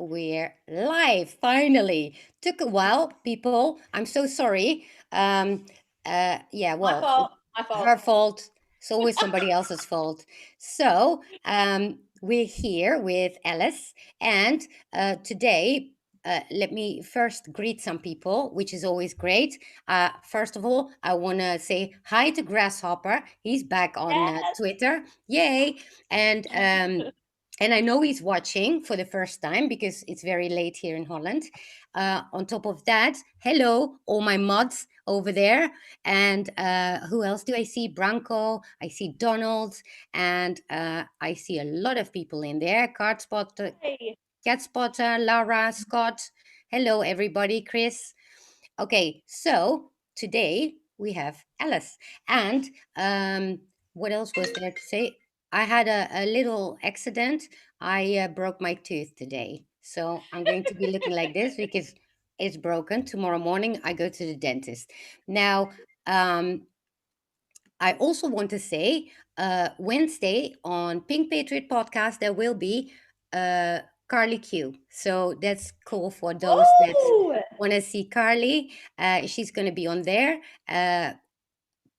we're live finally. Took a while, people. I'm so sorry. Yeah, My well, fault. My fault. her fault. It's always somebody else's fault. So, we're here with Alice, and today, let me first greet some people, which is always great. First of all, I want to say hi to Grasshopper. He's back on Twitter. Yay! And and I know he's watching for the first time because it's very late here in Holland. On top of that, hello, all my mods over there. And who else do I see? Branko, I see Donald, and I see a lot of people in there. Card Spotter, Hey. Cat Spotter, Lara, Scott. Hello, everybody, Chris. Okay, so today we have Alice. And what else was there to say? I had a little accident. I broke my tooth today. So I'm going to be looking like this because it's broken. Tomorrow morning, I go to the dentist. Now, um, I also want to say Wednesday on Pink Patriot Podcast, there will be uh, Carly Q. So that's cool for those that Oh, want to see Carly. She's going to be on there. Uh,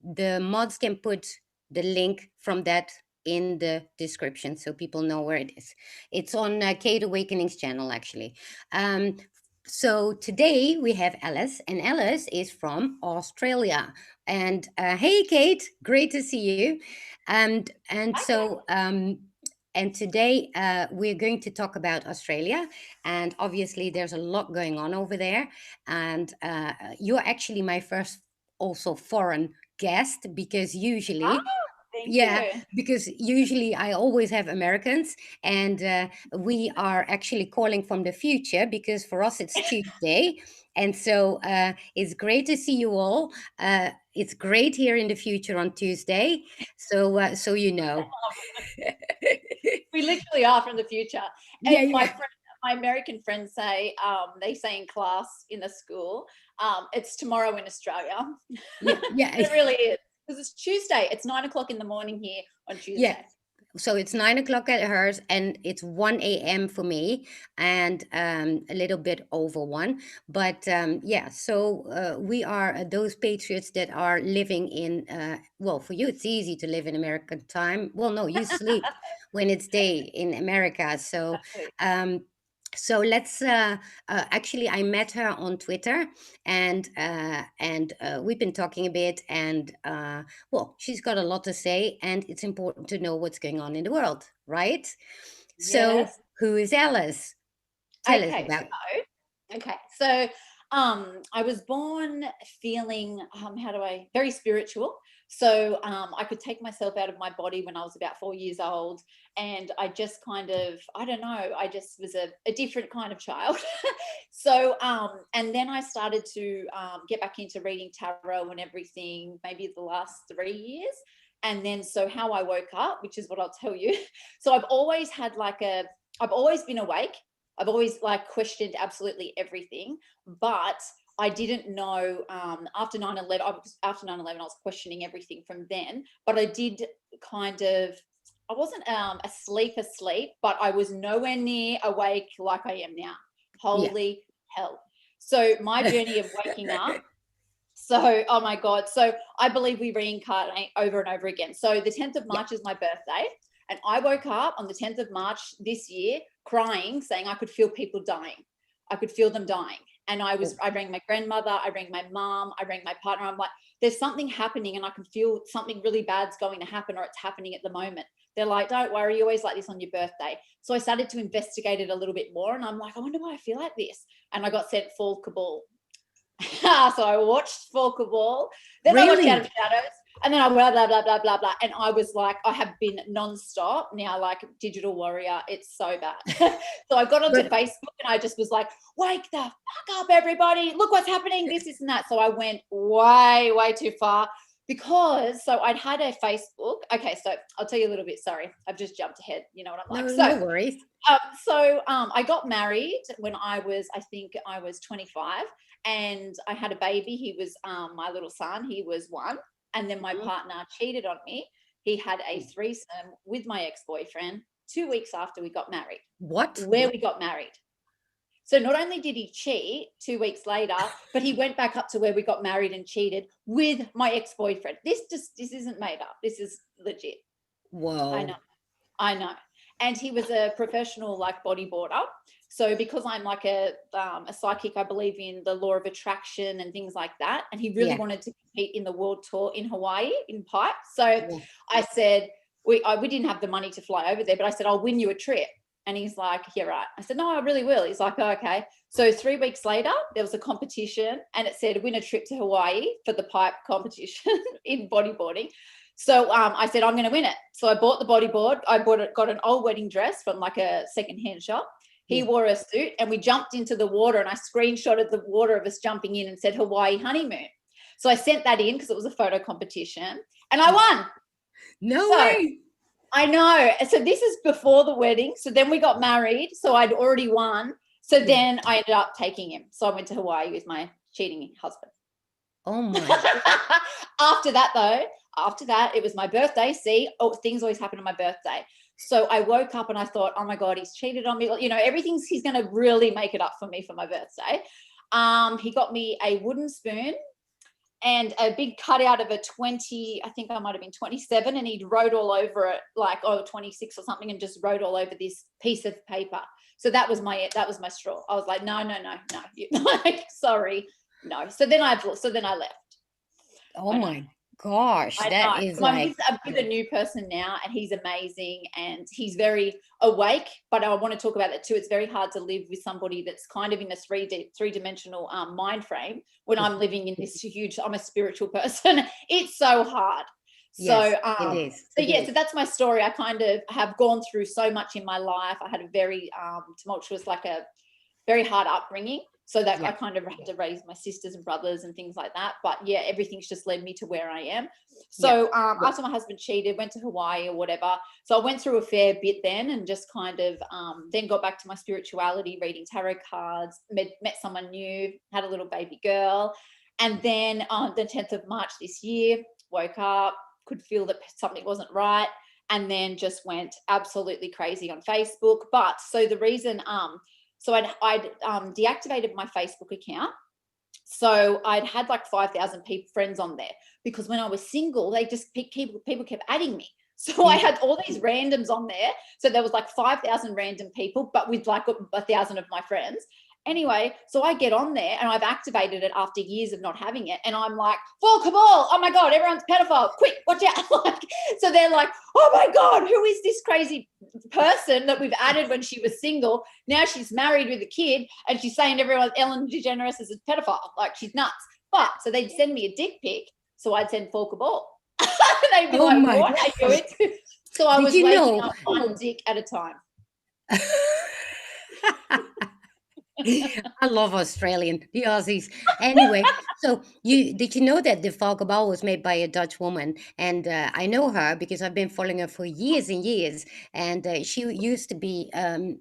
the mods can put the link from that in the description so people know where it is. It's on Kate Awakening's channel, actually. Um, so today we have Alice, and Alice is from Australia. And hey, Kate, great to see you. And I can. so and today we're going to talk about Australia, and obviously there's a lot going on over there. And you're actually my first also foreign guest because Ah, usually, thank yeah, you. because usually I always have Americans, and we are actually calling from the future because for us it's Tuesday. And so it's great to see you all. It's great here in the future on Tuesday. So you know. We literally are from the future. Yeah, And yeah, my American friends say, they say in class in the school, it's tomorrow in Australia. yeah, yeah, It really is. Because it's Tuesday. It's 9 o'clock in the morning here on yeah. Tuesday. So it's 9 o'clock at hers, and it's 1 a.m. for me, and a little bit over one. But yeah, so we are those patriots that are living in. Well, for you, it's easy to live in American time. Well, no, you sleep when it's day in America. Exactly. Um, so let's. Actually, I met her on Twitter, and we've been talking a bit, and. Well, she's got a lot to say, and it's important to know what's going on in the world, right? So, Yes. who is Alice? Tell us Okay. about. So I was born feeling very spiritual. So I could take myself out of my body when I was about 4 years old, and I just kind of, I don't know, I just was a different kind of child. So and then I started to get back into reading tarot and everything, maybe the last 3 years. And then so how I woke up, which is what I'll tell you. So I've always been awake. I've always like questioned absolutely everything, but I didn't know after 9/11. After 9/11, I was questioning everything from then. But I did kind of. I wasn't asleep, but I was nowhere near awake like I am now. Yeah. Holy hell! So my journey of waking up. So, oh my God. So I believe we reincarnate over and over again. So the 10th of Yeah. March is my birthday. And I woke up on the 10th of March this year crying, saying I could feel people dying. I could feel them dying. And Oh, I rang my grandmother, I rang my mom, I rang my partner. I'm like, there's something happening and I can feel something really bad's going to happen or it's happening at the moment. They're like, don't worry, you're always like this on your birthday. So I started to investigate it a little bit more and I'm like, I wonder why I feel like this. And I got sent full Kabul. So I watched Falker Wall, then I watched Out of really? Shadows, and then I blah blah blah blah blah blah. And I was like, I have been non-stop now, like digital warrior. It's so bad. So I got onto But Facebook and I just was like, wake the fuck up, everybody! Look what's happening. This and that. So I went way, way too far because so I'd had a Facebook. Okay, so I'll tell you a little bit. Sorry, I've just jumped ahead. You know what I'm like. no, So no worries. I got married when I think I was 25, and I had a baby. He was my little son. He was one, and then my Mhm. partner cheated on me. He had a threesome with my ex-boyfriend 2 weeks after we got married. What? Where we got married. So not only did he cheat 2 weeks later, but he went back up to where we got married and cheated with my ex-boyfriend. This isn't made up. This is legit. I know. Whoa. I know. And he was a professional like bodyboarder. So because I'm like a psychic, I believe in the law of attraction and things like that. And he really Yeah. wanted to compete in the world tour in Hawaii in pipe. So Yeah. I said, we didn't have the money to fly over there, but I said, I'll win you a trip. And he's like, yeah, right. I said, no, I really will. He's like, oh, okay. So 3 weeks later, there was a competition and it said win a trip to Hawaii for the pipe competition in bodyboarding. So I said, I'm going to win it. So I bought the bodyboard. Got an old wedding dress from like a secondhand shop. He Yeah. wore a suit and we jumped into the water, and I screenshotted the water of us jumping in and said Hawaii honeymoon. So I sent that in because it was a photo competition and I won. No So way. I know. So this is before the wedding. So then we got married. So I'd already won. So Yeah. then I ended up taking him. So I went to Hawaii with my cheating husband. Oh my. After that, it was my birthday. See, things always happen on my birthday. So I woke up and I thought, oh my God, he's cheated on me. You know, he's going to really make it up for me for my birthday. He got me a wooden spoon and a big cutout of a 20, I think I might have been 27, and he'd wrote all over it like 26 or something, and just wrote all over this piece of paper. So that was my straw. I was like, no, like, sorry, no. So then I left. Oh I know. my gosh. I That know. is I'm like, with a new person now, and he's amazing, and he's very awake. But I want to talk about that too. It's very hard to live with somebody that's kind of in a three-dimensional mind frame when I'm living in this huge. I'm a spiritual person. It's so hard. yes, So, it is. so yeah, so that's my story. I kind of have gone through so much in my life. I had a very tumultuous, like a very hard upbringing. So that I Yeah. kind of had to raise my sisters and brothers and things like that. But yeah, everything's just led me to where I am. Yeah. So after my husband cheated, went to Hawaii or whatever. So I went through a fair bit then, and just kind of then got back to my spirituality, reading tarot cards, met someone new, had a little baby girl. And then on the 10th of March this year, woke up, could feel that something wasn't right, and then just went absolutely crazy on Facebook. But so the reason so I'd deactivated my Facebook account. So I'd had like 5,000 friends on there, because when I was single, they just people kept adding me. So I Yeah. had all these randoms on there. So there was like 5,000 random people, but with like 1,000 of my friends. Anyway, so I get on there and I've activated it after years of not having it. And I'm like, full cabal. Oh my God, everyone's pedophile. Quick, watch out. Like, so they're like, oh my God, who is this crazy person that we've added when she was single? Now she's married with a kid and she's saying everyone, Ellen DeGeneres is a pedophile. Like, she's nuts. But so they'd send me a dick pic. So I'd send full cabal. They'd be Oh like, my what are you gosh. into? So I Did was you waking know? up one dick at a time. I love Australian, the Aussies. Anyway, so did you know that the Valkabal was made by a Dutch woman? And I know her because I've been following her for years and years. And she used to be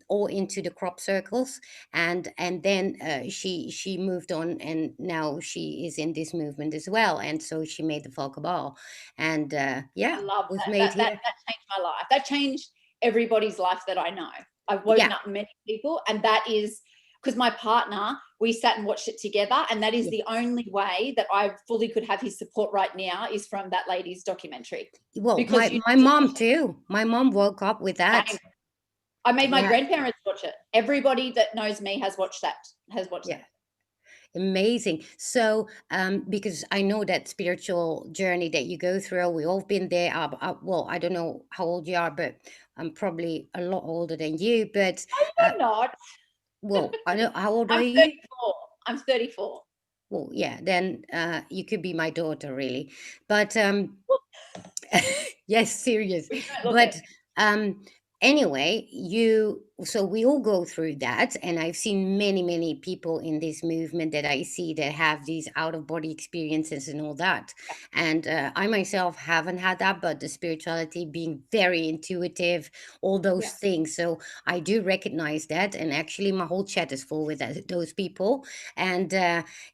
all into the crop circles, and then she moved on, and now she is in this movement as well. And so she made the Valkabal, and I yeah, love was that. made here. That changed my life. That changed everybody's life that I know. I've woken Yeah, up many people, and that is because my partner, we sat and watched it together, and that is yeah. the only way that I fully could have his support right now is from that lady's documentary. Well, Because my mom too. My mom woke up with that. I made my Yeah, grandparents watch it. Everybody that knows me has watched that. Has watched yeah. that. Amazing. So, because I know that spiritual journey that you go through, we all been there. Well, I don't know how old you are, but I'm probably a lot older than you. But, uh, I'm not. well, I know how old are I'm you? 34. I'm 34. Well, yeah, then you could be my daughter, really. But yes, serious. We don't look it. But um, anyway, so we all go through that, and I've seen many, many people in this movement that I see that have these out of body experiences and all that. And I myself haven't had that, but the spirituality, being very intuitive, all those Yeah. things. So I do recognize that, and actually, my whole chat is full with those people. And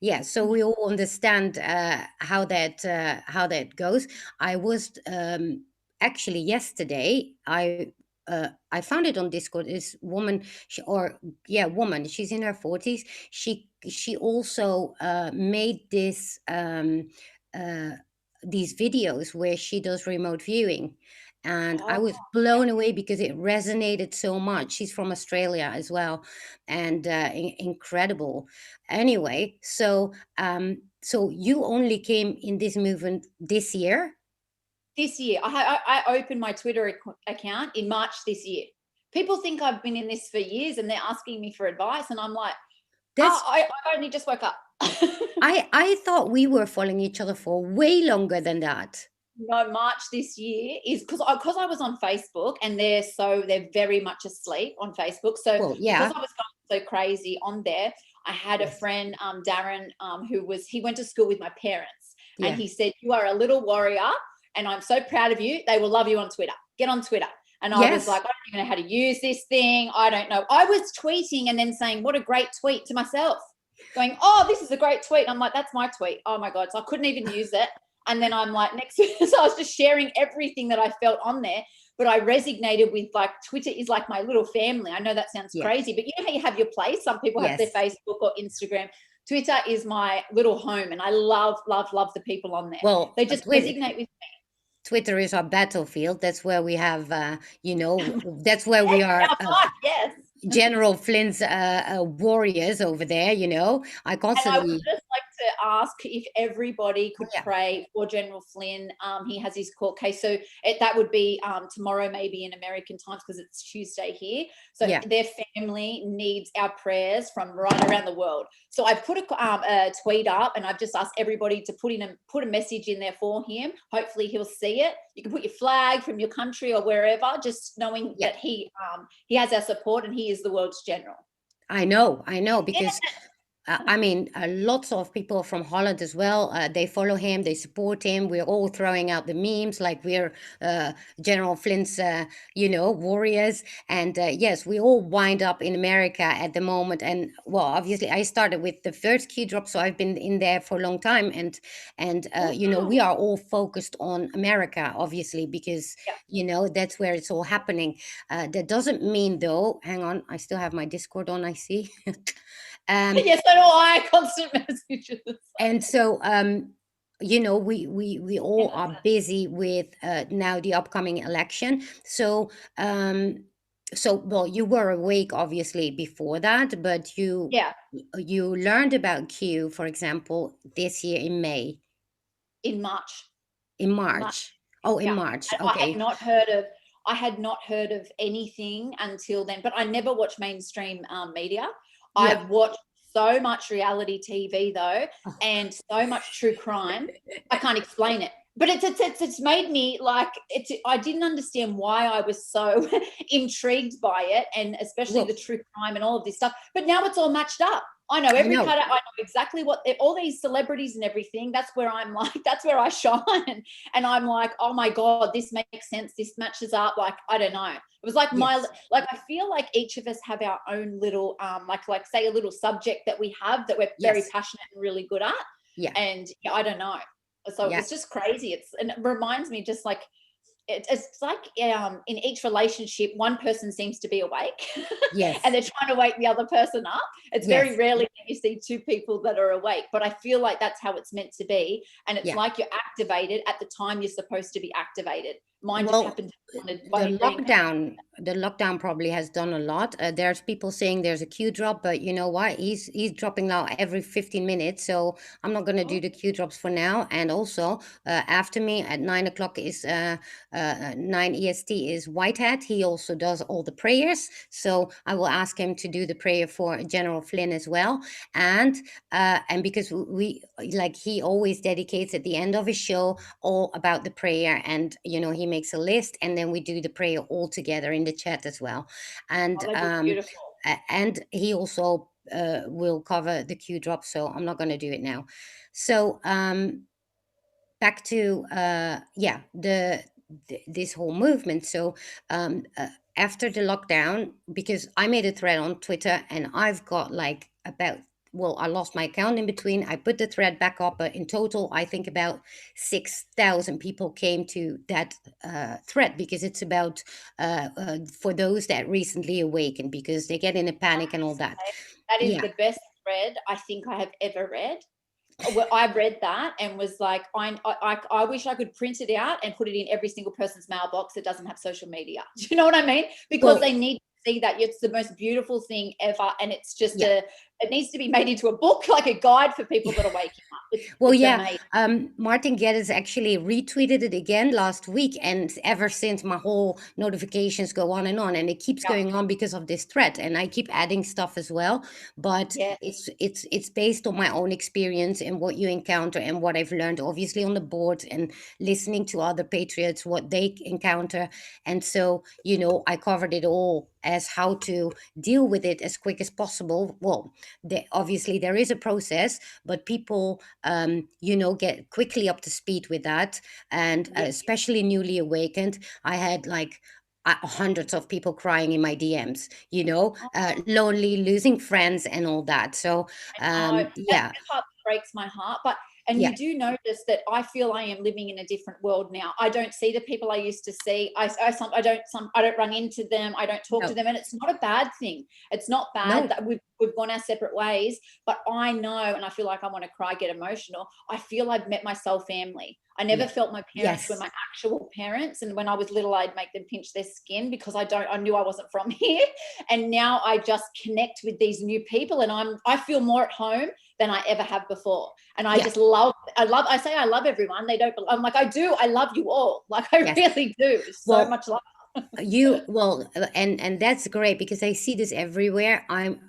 yeah, so we all understand how that goes. I was actually yesterday. I found it on Discord. This woman, or yeah, woman. She's in her 40s. She also made uh, these videos where she does remote viewing, and I Oh, was blown away because it resonated so much. She's from Australia as well, and incredible. Anyway, so you only came in this movement this year. this year. I opened my Twitter account in March this year. People think I've been in this for years and they're asking me for advice. And I'm like, That's I only just woke up. I thought we were following each other for way longer than that. No, March this year is because I was on Facebook and they're very much asleep on Facebook. So Well, because yeah. I was going so crazy on there, I had a Yes. friend, Darren, he went to school with my parents, and Yeah. he said, "You are a little warrior, and I'm so proud of you. They will love you on Twitter. Get on Twitter." And I was Yes. like, I don't even know how to use this thing. I don't know. I was tweeting and then saying, "What a great tweet," to myself, going, "Oh, this is a great tweet." And I'm like, "That's my tweet." Oh my God. So I couldn't even use it. And then I'm like, next, so I was just sharing everything that I felt on there. But I resonated with, like, Twitter is like my little family. I know that sounds Yes. crazy, but you know how you have your place? Some people have their Yes. Facebook or Instagram. Twitter is my little home, and I love, love, love the people on there. Well, They just resonate with Twitter is our battlefield. That's where we have, that's where we are. our fight, yes. General Flynn's warriors over there. I And I would constantly. just like to ask if everybody Oh could yeah. pray for General Flynn. He has his court case, so that would be tomorrow, maybe in American times, because it's Tuesday here. So Yeah. their family needs our prayers from right around the world. So I've put a tweet up, and I've just asked everybody to put a message in there for him. Hopefully, he'll see it. You can put your flag from your country or wherever, just knowing Yeah. that he has our support and he is the world's general. I know, because I mean, lots of people from Holland as well. They follow him, they support him. We're all throwing out the memes like we're General Flint's, warriors. And yes, we all wind up in America at the moment. And well, obviously, I started with the first Q drop, so I've been in there for a long time. We Wow. are all focused on America, obviously, because Yeah. that's where it's all happening. That doesn't mean, though. Hang on, I still have my Discord on. I see. um, Yes, so do I. Constant messages. and so we all are busy with now the upcoming election. So well, you were awake obviously before that, but Yeah, you learned about Q, for example, this year in May. in March. In March. March. Oh, in Yeah. March. And Okay. I had not heard of anything until then, but I never watched mainstream media. Yeah. I've watched so much reality TV though, and so much true crime. I can't explain it. But it's made me like I didn't understand why I was so intrigued by it, and especially the Well, true crime and all of this stuff. But now it's all matched up. I know I every know. cut out. I know exactly what all these celebrities and everything. That's where I'm like, that's where I shine. And I'm like, oh my God, this makes sense. This matches up. Like, I don't know. It was like Yes. I feel like each of us have our own little, like say a little subject that we have that we're very Yes. passionate and really good at. Yeah. And yeah, I don't know. So Yeah. it's just crazy. And it reminds me just like, it's like in each relationship, one person seems to be awake and Yes. they're trying to wake the other person up. It's very Yes. rarely that you see two people that are awake, but I feel like that's how it's meant to be. And it's Yeah. like you're activated at the time you're supposed to be activated. Mine just Well, happened to be on the a green paper. lockdown probably has done a lot. There's people saying there's a queue drop, but you know what? He's dropping now every 15 minutes, so I'm not gonna do Oh, the queue drops for now. And also, after me at 9 o'clock is 9 EST is Whitehead. He also does all the prayers, so I will ask him to do the prayer for General Flynn as well. And because we like he always dedicates at the end of his show all about the prayer, and he makes a list, and then we do the prayer all together in the chat as well. and that'd be um beautiful. and he also will cover the Q drop, so I'm not going to do it now. So back to this whole movement. So after the lockdown, because I made a thread on Twitter and I've got like about well, I lost my account in between. I put the thread back up, but in total, I think about 6,000 people came to that thread, because it's about for those that recently awakened, because they get in a panic and all that. That is Yeah. the best thread I think I have ever read. Well, I read that and was like, I wish I could print it out and put it in every single person's mailbox that doesn't have social media. Do you know what I mean? Because Well, they need to see that it's the most beautiful thing ever, and it's just yeah. it needs to be made into a book, like a guide for people that are waking up. Well, It's yeah. amazing. Martin Geddes actually retweeted it again last week, and ever since, my whole notifications go on, and it keeps Yeah, going on because of this thread. And I keep adding stuff as well, but yeah, it's based on my own experience and what you encounter and what I've learned, obviously on the board, and listening to other patriots what they encounter. And so, I covered it all as how to deal with it as quick as possible. Well, obviously there is a process, but people get quickly up to speed with that. And yeah. especially newly awakened, I had like hundreds of people crying in my DMs, lonely, losing friends and all that. So Oh, that's yeah. the part that breaks my heart. But and Yeah. you do notice that I feel I am living in a different world now. I don't see the people I used to see. I don't run into them. I don't talk to No. them, and it's not a bad thing. It's not bad No. that we've gone our separate ways. But I know, and I feel like I want to cry, get emotional. I feel I've met my soul family. I never Yeah. felt my parents were Yes. my actual parents, and when I was little, I'd make them pinch their skin because I knew I wasn't from here, and now I just connect with these new people, and I feel more at home than I ever have before. And I Yeah. just I say I love everyone. They don't, I'm like, I do, I love you all. Like I Yes. really do. So Well, much love. and that's great, because I see this everywhere. I'm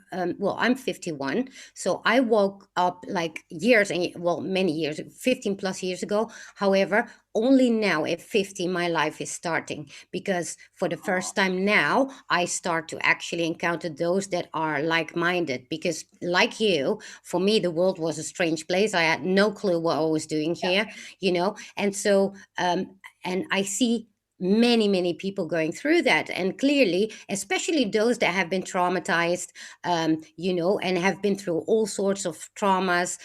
51, so I woke up like years and well, many years, 15 plus years ago. However, only now at 50 my life is starting, because for the Oh, first time now I start to actually encounter those that are like-minded. Because like you, for me the world was a strange place. I had no clue what I was doing yeah, here, and so and I see many people going through that, and clearly, especially those that have been traumatized, and have been through all sorts of traumas,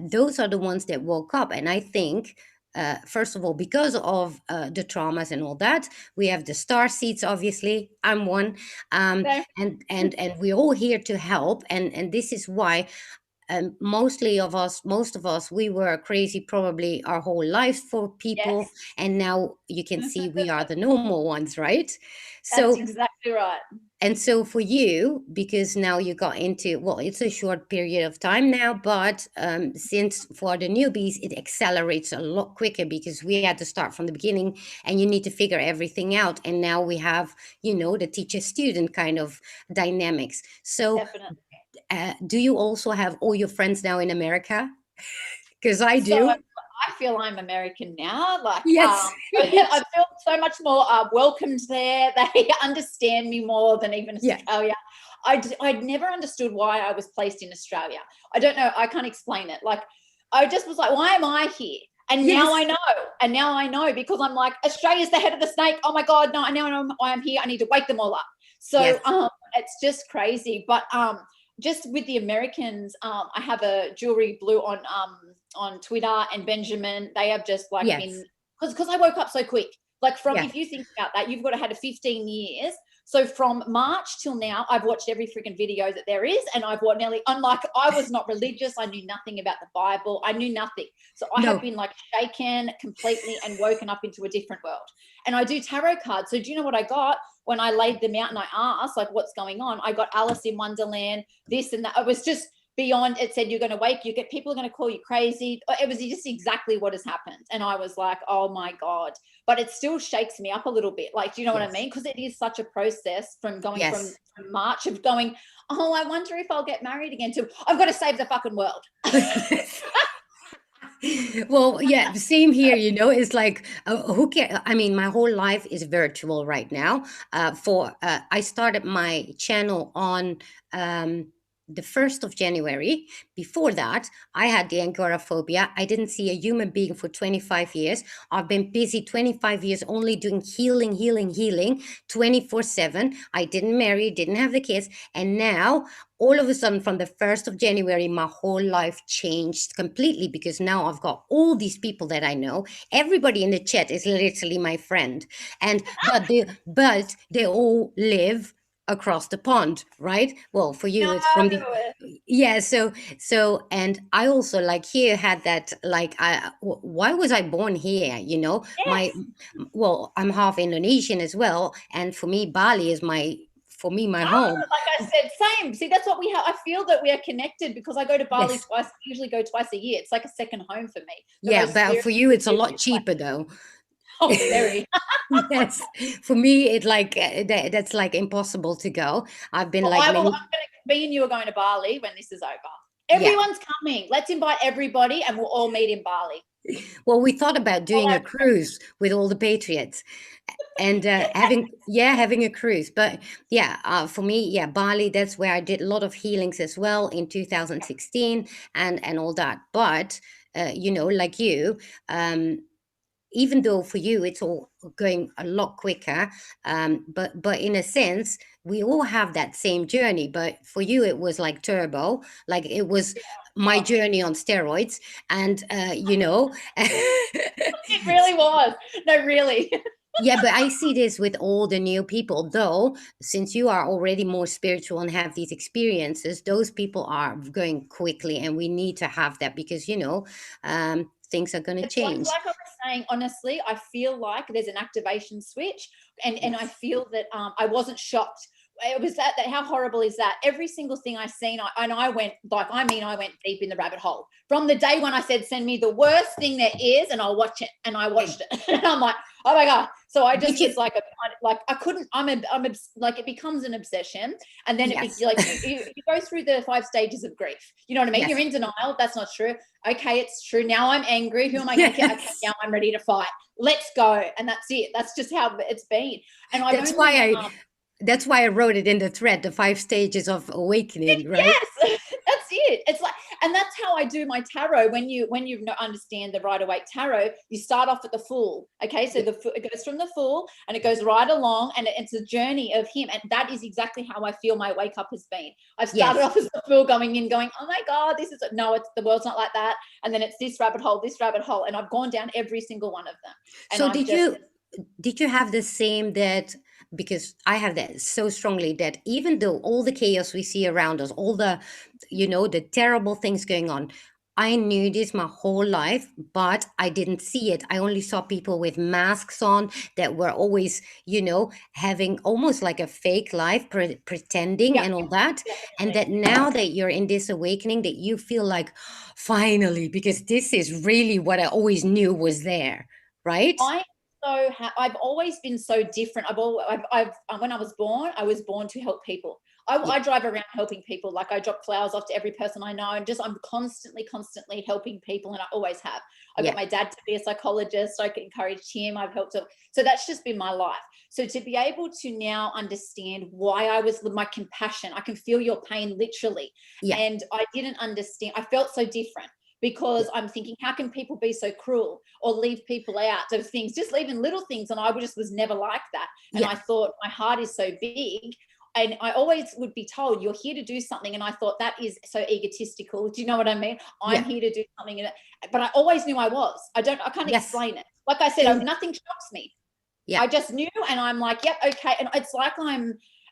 those are the ones that woke up. And I think, first of all, because of the traumas and all that, we have the star seeds. Obviously, I'm one, yeah. and we're all here to help. And this is why, most of us, we were crazy probably our whole lives for people, Yes, and now you can see we are the normal ones, right? that's So, exactly right. and so for you, because now you got into, well, it's a short period of time now, but since for the newbies it accelerates a lot quicker, because we had to start from the beginning and you need to figure everything out. And now we have, the teacher student kind of dynamics. So Definitely. do you also have all your friends now in America? Because I So do. I feel I'm American now. Like, Yes. I feel so much more welcomed there. They understand me more than even Yeah. Australia. I'd never understood why I was placed in Australia. I don't know. I can't explain it. Like, I just was like, why am I here? And now Yes. I know. And now I know, because I'm like, Australia's the head of the snake. Oh my God, no, now I know why I'm here. I need to wake them all up. Yes. So it's just crazy. But just with the Americans, I have a jewelry blue on Twitter, and Benjamin. They have just like Yes. been, because I woke up so quick. Like, from, Yeah. if you think about that, you've got to have 15 years. So from March till now, I've watched every freaking video that there is, and I've watched nearly. Unlike, I was not religious. I knew nothing about the Bible. I knew nothing. So I have No. been like shaken completely and woken up into a different world. And I do tarot cards. So do you know what I got when I laid them out and I asked, like, what's going on? I got Alice in Wonderland, this and that. It was just beyond. It said, you're going to wake, you get, people are going to call you crazy. It was just exactly what has happened. And I was like, oh my God. But it still shakes me up a little bit. Like, do you know what I Yes. mean? Because it is such a process from going from Yes. March of going, oh, I wonder if I'll get married again, to I've got to save the fucking world. Well, yeah, same here. It's like, who can? I mean, my whole life is virtual right now. For I started my channel on. the 1st of January. Before that, I had the agoraphobia. I didn't see a human being for 25 years. I've been busy 25 years only doing healing, healing, healing 24/7. I didn't marry, didn't have the kids. And now, all of a sudden, from the 1st of January, my whole life changed completely because now I've got all these people that I know. Everybody in the chat is literally my friend. And but they all live across the pond, right? Well, for you No. it's from the, yeah. So and I also, like, here had that, like, why was I born here, my, Yes. well, I'm half Indonesian as well, and for me Bali is my, for me, my home. Like I said, same. See, that's what we have. I feel that we are connected because I go to Bali Yes. twice, usually go twice a year. It's like a second home for me. The Yeah, most but spiritual for you it's a lot beautiful place. cheaper though. Oh, very. Yes, for me it, like, that's like impossible to go. I've been Well, like I'm many, gonna, me and you are going to Bali when this is over. yeah. Everyone's coming. Let's invite everybody and we'll all meet in Bali. Well, we thought about All doing a our cruise with all the patriots, and having a cruise. But yeah, for me, yeah, Bali, that's where I did a lot of healings as well in 2016, and all that. But like you, um even though for you it's all going a lot quicker, but in a sense we all have that same journey, but for you it was like turbo, like it was my oh, journey on steroids. And it really was. No, really. yeah, but I see this with all the new people, though, since you are already more spiritual and have these experiences, those people are going quickly, and we need to have that because, things are going to It's like change. I was saying, honestly, I feel like there's an activation switch, and I Yes. feel that I wasn't shocked. It was that how horrible is that? Every single thing I seen, I went like, I went deep in the rabbit hole from the day when I said, send me the worst thing there is, and I'll watch it, and I Yeah. watched it, and I'm like, oh my god. So I Did just you? was like I couldn't. Like it becomes an obsession, and then it be Yes. like you go through the 5 stages of grief. You know what I mean? Yes. You're in denial. That's not true. Okay, it's true. Now I'm angry. Who am I going to kill? Okay, Yes. now I'm ready to fight. Let's go. And that's it. That's just how it's been. And I've That's why only I that's why I wrote it in the thread, the 5 stages of awakening, right? yes, that's it. It's like, and that's how I do my tarot. When you understand the Rider Waite tarot, you start off at the Fool. Okay, so Yeah. it goes from the Fool and it goes right along, and it's a journey of him. And that is exactly how I feel my wake up has been. I've started Yes. off as the Fool, going in, going, oh my god, this is no, it's the world's not like that. And then it's this rabbit hole, and I've gone down every single one of them. And So I'm just did you have the same, that, because I have that so strongly, that even though all the chaos we see around us, all the, the terrible things going on, I knew this my whole life, but I didn't see it. I only saw people with masks on that were always, having almost like a fake life, pretending yeah, and all that. yeah, And definitely. that now that you're in this awakening, that you feel like, finally, because this is really what I always knew was there, right? I've always been so different. When I was born to help people. Yeah. I drive around helping people. Like I drop flowers off to every person I know, and just I'm constantly helping people, and I always have. I got Yeah. my dad to be a psychologist. I encouraged him. I've helped him. So that's just been my life. So to be able to now understand why I was my compassion, I can feel your pain literally, Yeah. and I didn't understand. I felt so different Yeah. because I'm thinking, how can people be so cruel or leave people out of things, just leaving little things? And I just was never like that. And Yeah. I thought, my heart is so big. And I always would be told, you're here to do something. And I thought, that is so egotistical. Do you know what I mean? I'm Yeah. here to do something. But I always knew I was. I can't Yes. explain it. Like I said, Same. nothing shocks me. Yeah. I just knew, and I'm like, yep, okay. And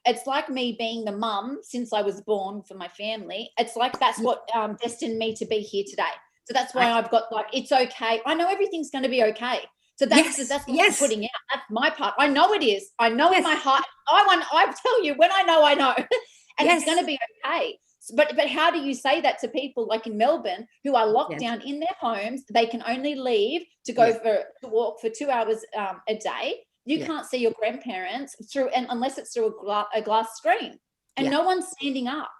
it's like me being the mum since I was born for my family. It's like that's Yeah. what destined me to be here today. So that's why I, I've got like, it's okay. I know everything's going to be okay. So yes. that's what I'm Yes. putting out. That's my part. I know it is. I know in Yes. my heart. I tell you when I know, and it's going to Yes. be okay. But how do you say that to people like in Melbourne who are locked Yes. down in their homes? They can only leave to go Yeah. to walk for 2 hours a day. You Yeah. can't see your grandparents through, and unless it's through a glass screen, and Yeah. no one's standing up.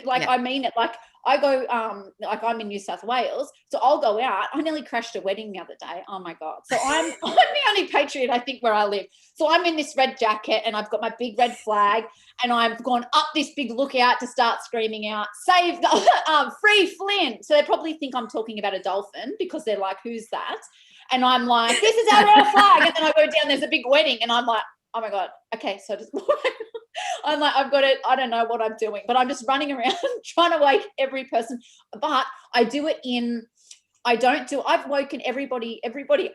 Like, Yeah. I mean it. Like, I go, like, I'm in New South Wales, so I'll go out. I nearly crashed a wedding the other day. Oh my God. So I'm the only patriot, I think, where I live. So I'm in this red jacket and I've got my big red flag, and I've gone up this big lookout to start screaming out, save free Flynn. So they probably think I'm talking about a dolphin, because they're like, who's that? And I'm like, this is our royal flag. And then I go down, there's a big wedding, and I'm like, oh my God. Okay. So just I'm like, I've got it. I don't know what I'm doing, but I'm just running around trying to wake every person. But I do it in, I've woken everybody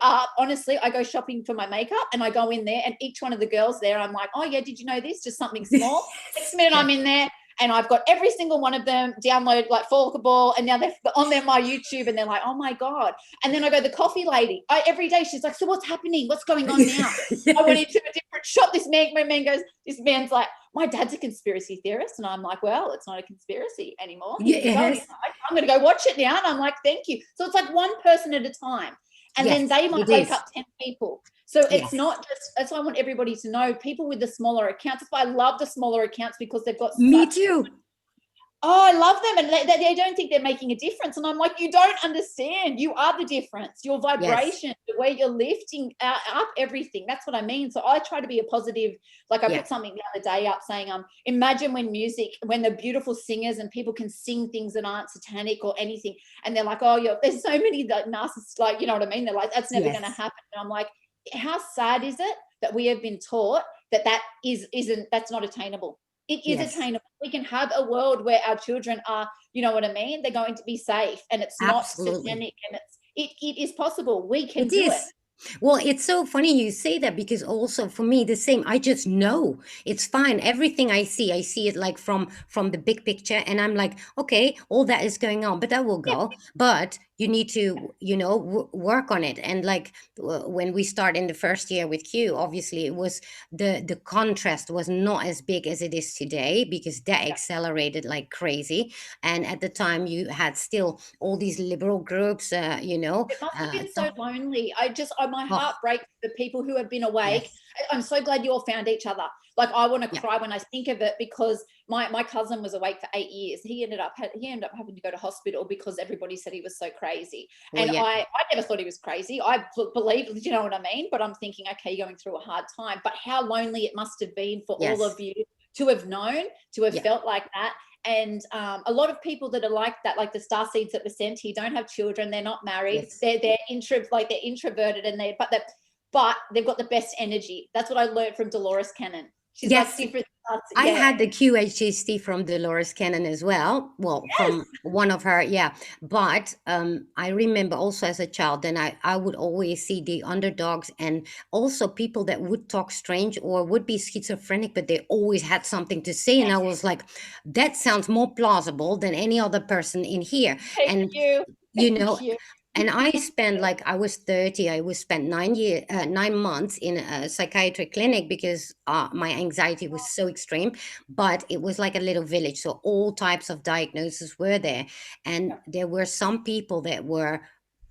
up. Honestly, I go shopping for my makeup and I go in there, and each one of the girls there, I'm like, oh yeah, did you know this? Just something small. Next minute I'm in there, and I've got every single one of them download, like, Falkable, and now they're on their my YouTube, and they're like, oh my God. And then I go, the coffee lady, every day she's like, so what's happening? What's going on now? I went Yes. into a different shop. This man goes, this man's like, my dad's a conspiracy theorist. And I'm like, well, it's not a conspiracy anymore. Here you go. I'm Yes. going to go watch it now. And I'm like, thank you. So it's like one person at a time. And Yes, then they might it wake is. up 10 people. So it's Yes. not just, that's why I want everybody to know, people with the smaller accounts. That's why I love the smaller accounts, because they've got Me such, too. oh, I love them. And they don't think they're making a difference. And I'm like, you don't understand. You are the difference. Your Yes. vibration, the way you're lifting up everything. That's what I mean. So I try to be a positive. Like, I Yeah. put something the other day up saying, imagine when the beautiful singers and people can sing things that aren't satanic or anything. And they're like, oh, there's so many, like, narcissists, like, you know what I mean? They're like, that's never going to Yes. happen. And I'm like, how sad is it that we have been taught that's not attainable? It is Yes. attainable. We can have a world where our children are, you know what I mean? They're going to be safe, and it's not Absolutely. satanic, and it is possible. We can It do it. is. Well, it's so funny you say that, because also for me the same. I just know it's fine. Everything I see it like from the big picture, and I'm like, okay, all that is going on, but that will Yeah, go. But you need to, work on it. And like when we start in the first year with Q, obviously it was the contrast was not as big as it is today, because that yeah. accelerated like crazy. And at the time you had still all these liberal groups, It must have been so talk. lonely. My Oh, heart breaks for people who have been awake. yes. I'm so glad you all found each other. Like, I want to Yeah. cry when I think of it, because my cousin was awake for 8 years. He ended up having to go to hospital because everybody said he was so crazy. Well, And yeah. I never thought he was crazy. I believe, you know what I mean? But I'm thinking, okay, you're going through a hard time. But how lonely it must have been for all Yes. of you to have known, to have Yeah. felt like that. And a lot of people that are like that, like the star seeds that were sent here, don't have children, they're not married, Yes. they're introverted, and but they've got the best energy. That's what I learned from Dolores Cannon. She's like Yes. different. I Yeah. had the QHHT from Dolores Cannon as well. Well, Yes. from one of her, yeah. But I remember also as a child, then I would always see the underdogs, and also people that would talk strange or would be schizophrenic, but they always had something to say. And I was like, that sounds more plausible than any other person in here. Thank And you. you Thank know you. and I spent, like, I was 30, I was spent 9 months in a psychiatric clinic, because my anxiety was so extreme. But it was like a little village, so all types of diagnoses were there. And Yeah. there were some people that were,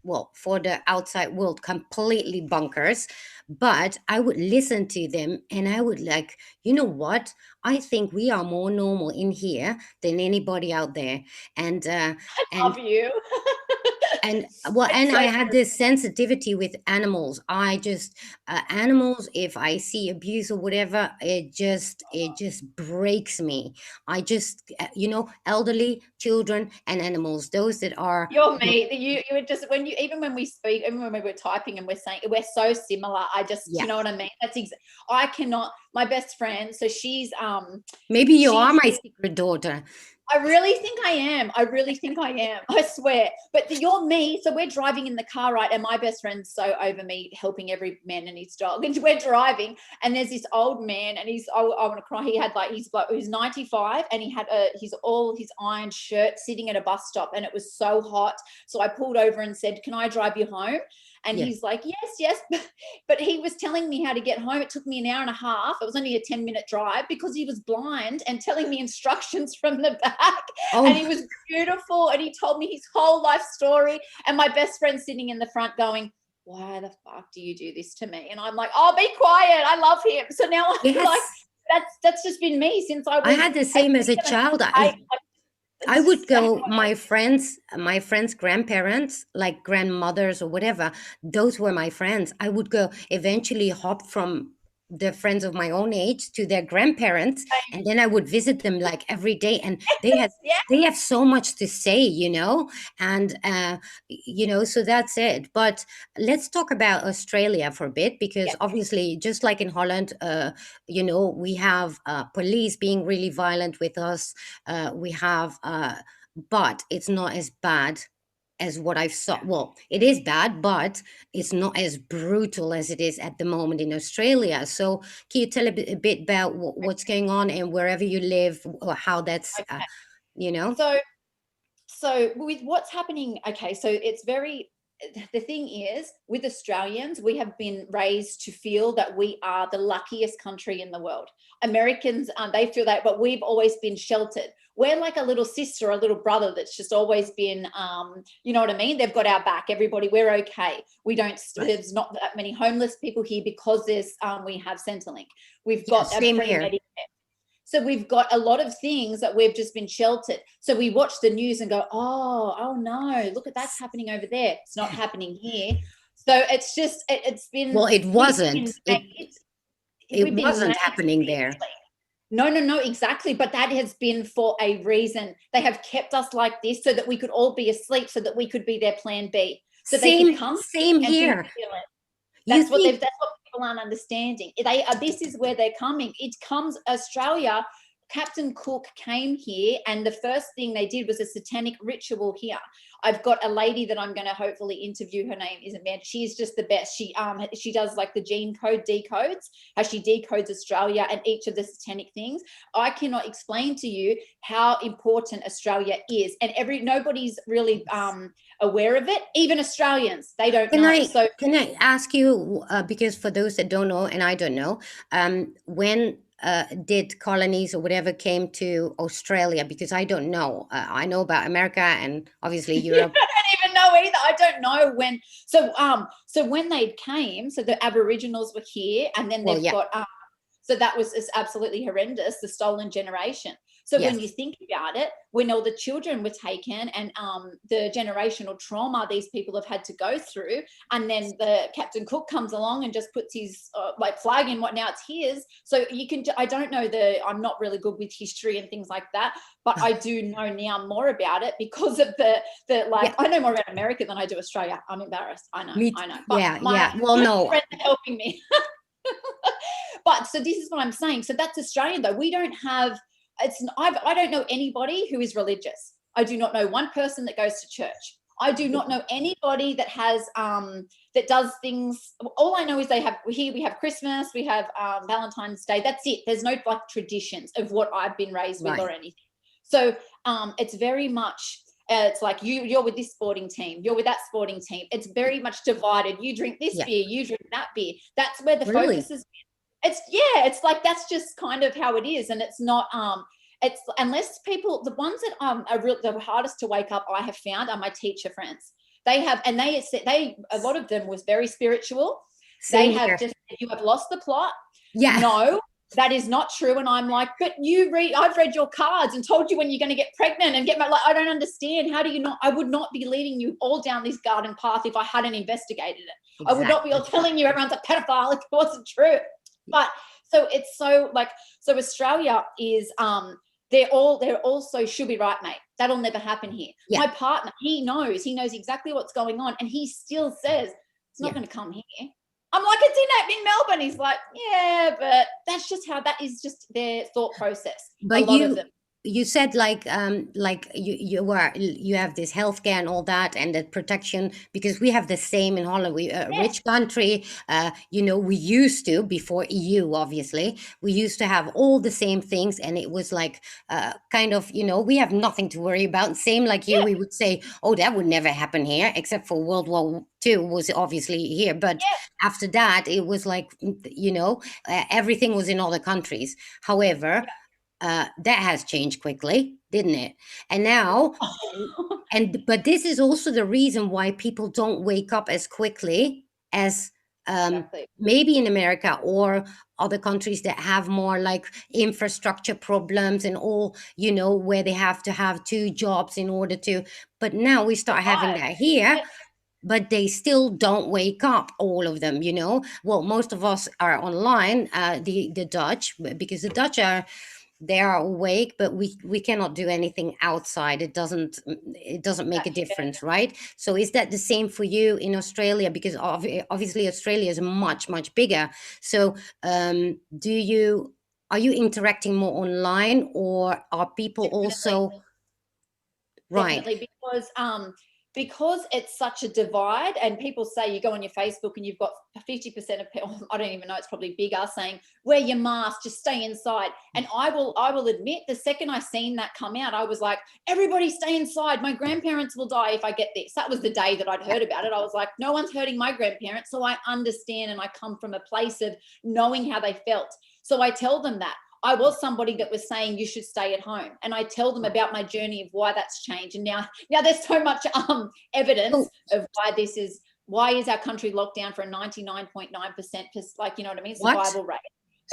well, for the outside world, completely bunkers. But I would listen to them, and I would like, you know what, I think we are more normal in here than anybody out there. and uh, Love and you. and well, It's and so I had this sensitivity with animals. I just animals, if I see abuse or whatever, it just breaks me. I just elderly, children, and animals, those that are, you're me. You were just, when we speak, even when we were typing and we're saying we're so similar. Do yeah. you know what I mean? I cannot. My best friend, so Maybe you are she's my secret daughter. I really think I am. I really think I am. I swear. But you're me. So we're driving in the car, right? And my best friend's so over me helping every man and his dog. And we're driving, and there's this old man, and I want to cry. He had he's 95, and he had all his iron shirt sitting at a bus stop, and it was so hot. So I pulled over and said, "Can I drive you home?" And Yes. he's like, "Yes, yes." But he was telling me how to get home. It took me an hour and a half. It was only a 10-minute drive, because he was blind and telling me instructions from the back. And he Oh, was beautiful. And he told me his whole life story. And my best friend sitting in the front going, "Why the fuck do you do this to me?" And I'm like, "Oh, be quiet. I love him." So now I'm like, yes. that's just been me since I I was had the same as a child. eight. I It's would just how go, my friends' grandparents, like grandmothers or whatever, those were my friends. I would go eventually hop from the friends of my own age to their grandparents, I and then I would visit them like every day. And they have so much to say. And so that's it. But let's talk about Australia for a bit, yeah, because obviously, just like in Holland, we have police being really violent with us. We have but it's not as bad as what I've saw. Well, it is bad, but it's not as brutal as it is at the moment in Australia. So can you tell a bit about what's going on and wherever you live, or how that's yeah. Okay. you know So with what's happening, okay, so it's very, the thing is, with Australians, we have been raised to feel that we are the luckiest country in the world. Americans, they feel that, but we've always been sheltered. We're like a little sister, a little brother that's just always been, you know what I mean? They've got our back. Everybody, we're okay. We don't. right. There's not that many homeless people here because we have Centrelink. We've Yeah, got a same free here. medical. So we've got a lot of things that we've just been sheltered. So we watch the news and go, oh no, look at that's happening over there. It's not happening here. So it's just, it's been, Well, it we've wasn't been it made, it we've been wasn't made happening to be there. asleep. No, no, no, exactly. But that has been for a reason. They have kept us like this so that we could all be asleep, so that we could be their plan B, so they could Same come same and finish here. the killing. You think? That's what people aren't understanding. They are, this is where they're coming. It comes Australia. Captain Cook came here, and the first thing they did was a satanic ritual here. I've got a lady that I'm going to hopefully interview. Her name is Amanda. She's just the best. She does like the gene code decodes, how she decodes Australia and each of the satanic things. I cannot explain to you how important Australia is, and nobody's really aware of it. Even Australians, they don't Can know. I So can I ask you, because for those that don't know, and I don't know, when did colonies or whatever came to Australia? Because I don't know. I know about America and obviously yeah, Europe. I don't even know either. I don't know when. So when they came, so the Aboriginals were here, and then Well, they've yeah, got so that was absolutely horrendous, the stolen generation. So when you yes, think about it, when all the children were taken, and the generational trauma these people have had to go through, and then the Captain Cook comes along and just puts his like flag in what now it's his. So you can, I don't know, I'm not really good with history and things like that, but I do know now more about it because of the yeah, like, I know more about America than I do Australia. I'm embarrassed. I know, but yeah, my yeah. Well, no, friends are helping me. But so this is what I'm saying. So that's Australian though. We don't have, I don't know anybody who is religious. I do not know one person that goes to church. I do not know anybody that has that does things. All I know is they have here. We have Christmas. We have Valentine's Day. That's it. There's no like traditions of what I've been raised with or right. anything. So it's very much. It's like you're with this sporting team, you're with that sporting team. It's very much divided. You drink this Yeah, beer, you drink that beer. That's where the really. focus is. It's, yeah, it's like that's just kind of how it is, and it's not it's, unless people, the ones that are real, the hardest to wake up I have found are my teacher friends. They have, and they a lot of them was very spiritual. They Same have here. just, you have lost the plot. Yeah, No, that is not true. And I'm like, but I've read your cards and told you when you're going to get pregnant and get my, like, I don't understand. How do you not, I would not be leading you all down this garden path if I hadn't investigated it. I would not be all exactly. telling you everyone's a pedophile if it wasn't true. But so it's so like, so Australia is they're also should be right, mate. That'll never happen here. Yeah, My partner, he knows exactly what's going on, and he still says it's not yeah. going to come here. I'm like, it's in Melbourne. He's like, yeah, but that's just how, that is just their thought process. A But lot of you them. you said like you have this healthcare and all that and that protection, because we have the same in Holland. We a Yes, rich country. We used to, before EU, obviously, we used to have all the same things, and it was like kind of, we have nothing to worry about. Same like you, yeah, we would say, oh, that would never happen here, except for World War II was obviously here, but yeah, after that it was like, everything was in other countries. However, yeah. that has changed quickly, didn't it? And now, and but this is also the reason why people don't wake up as quickly as exactly. maybe in America or other countries that have more like infrastructure problems and all, where they have to have two jobs in order to. But now we start having Survive. that here, Yeah, but they still don't wake up, all of them. Well, most of us are online, the Dutch, because the Dutch are, they are awake, but we cannot do anything outside. It doesn't make a difference, right? So is that the same for you in Australia? Because obviously Australia is much much bigger. So do you are you interacting more online, or are people definitely. also right? Definitely, because it's such a divide, and people say you go on your Facebook and you've got 50% of people, I don't even know, it's probably bigger, saying wear your mask, just stay inside. And I will admit, the second I seen that come out, I was like, everybody stay inside, my grandparents will die if I get this. That was the day that I'd heard about it. I was like, no one's hurting my grandparents. So I understand, and I come from a place of knowing how they felt. So I tell them that I was somebody that was saying you should stay at home, and I tell them about my journey of why that's changed. And now there's so much evidence So of why is our country locked down for a 99.9%, like, you know what I mean, what? survival rate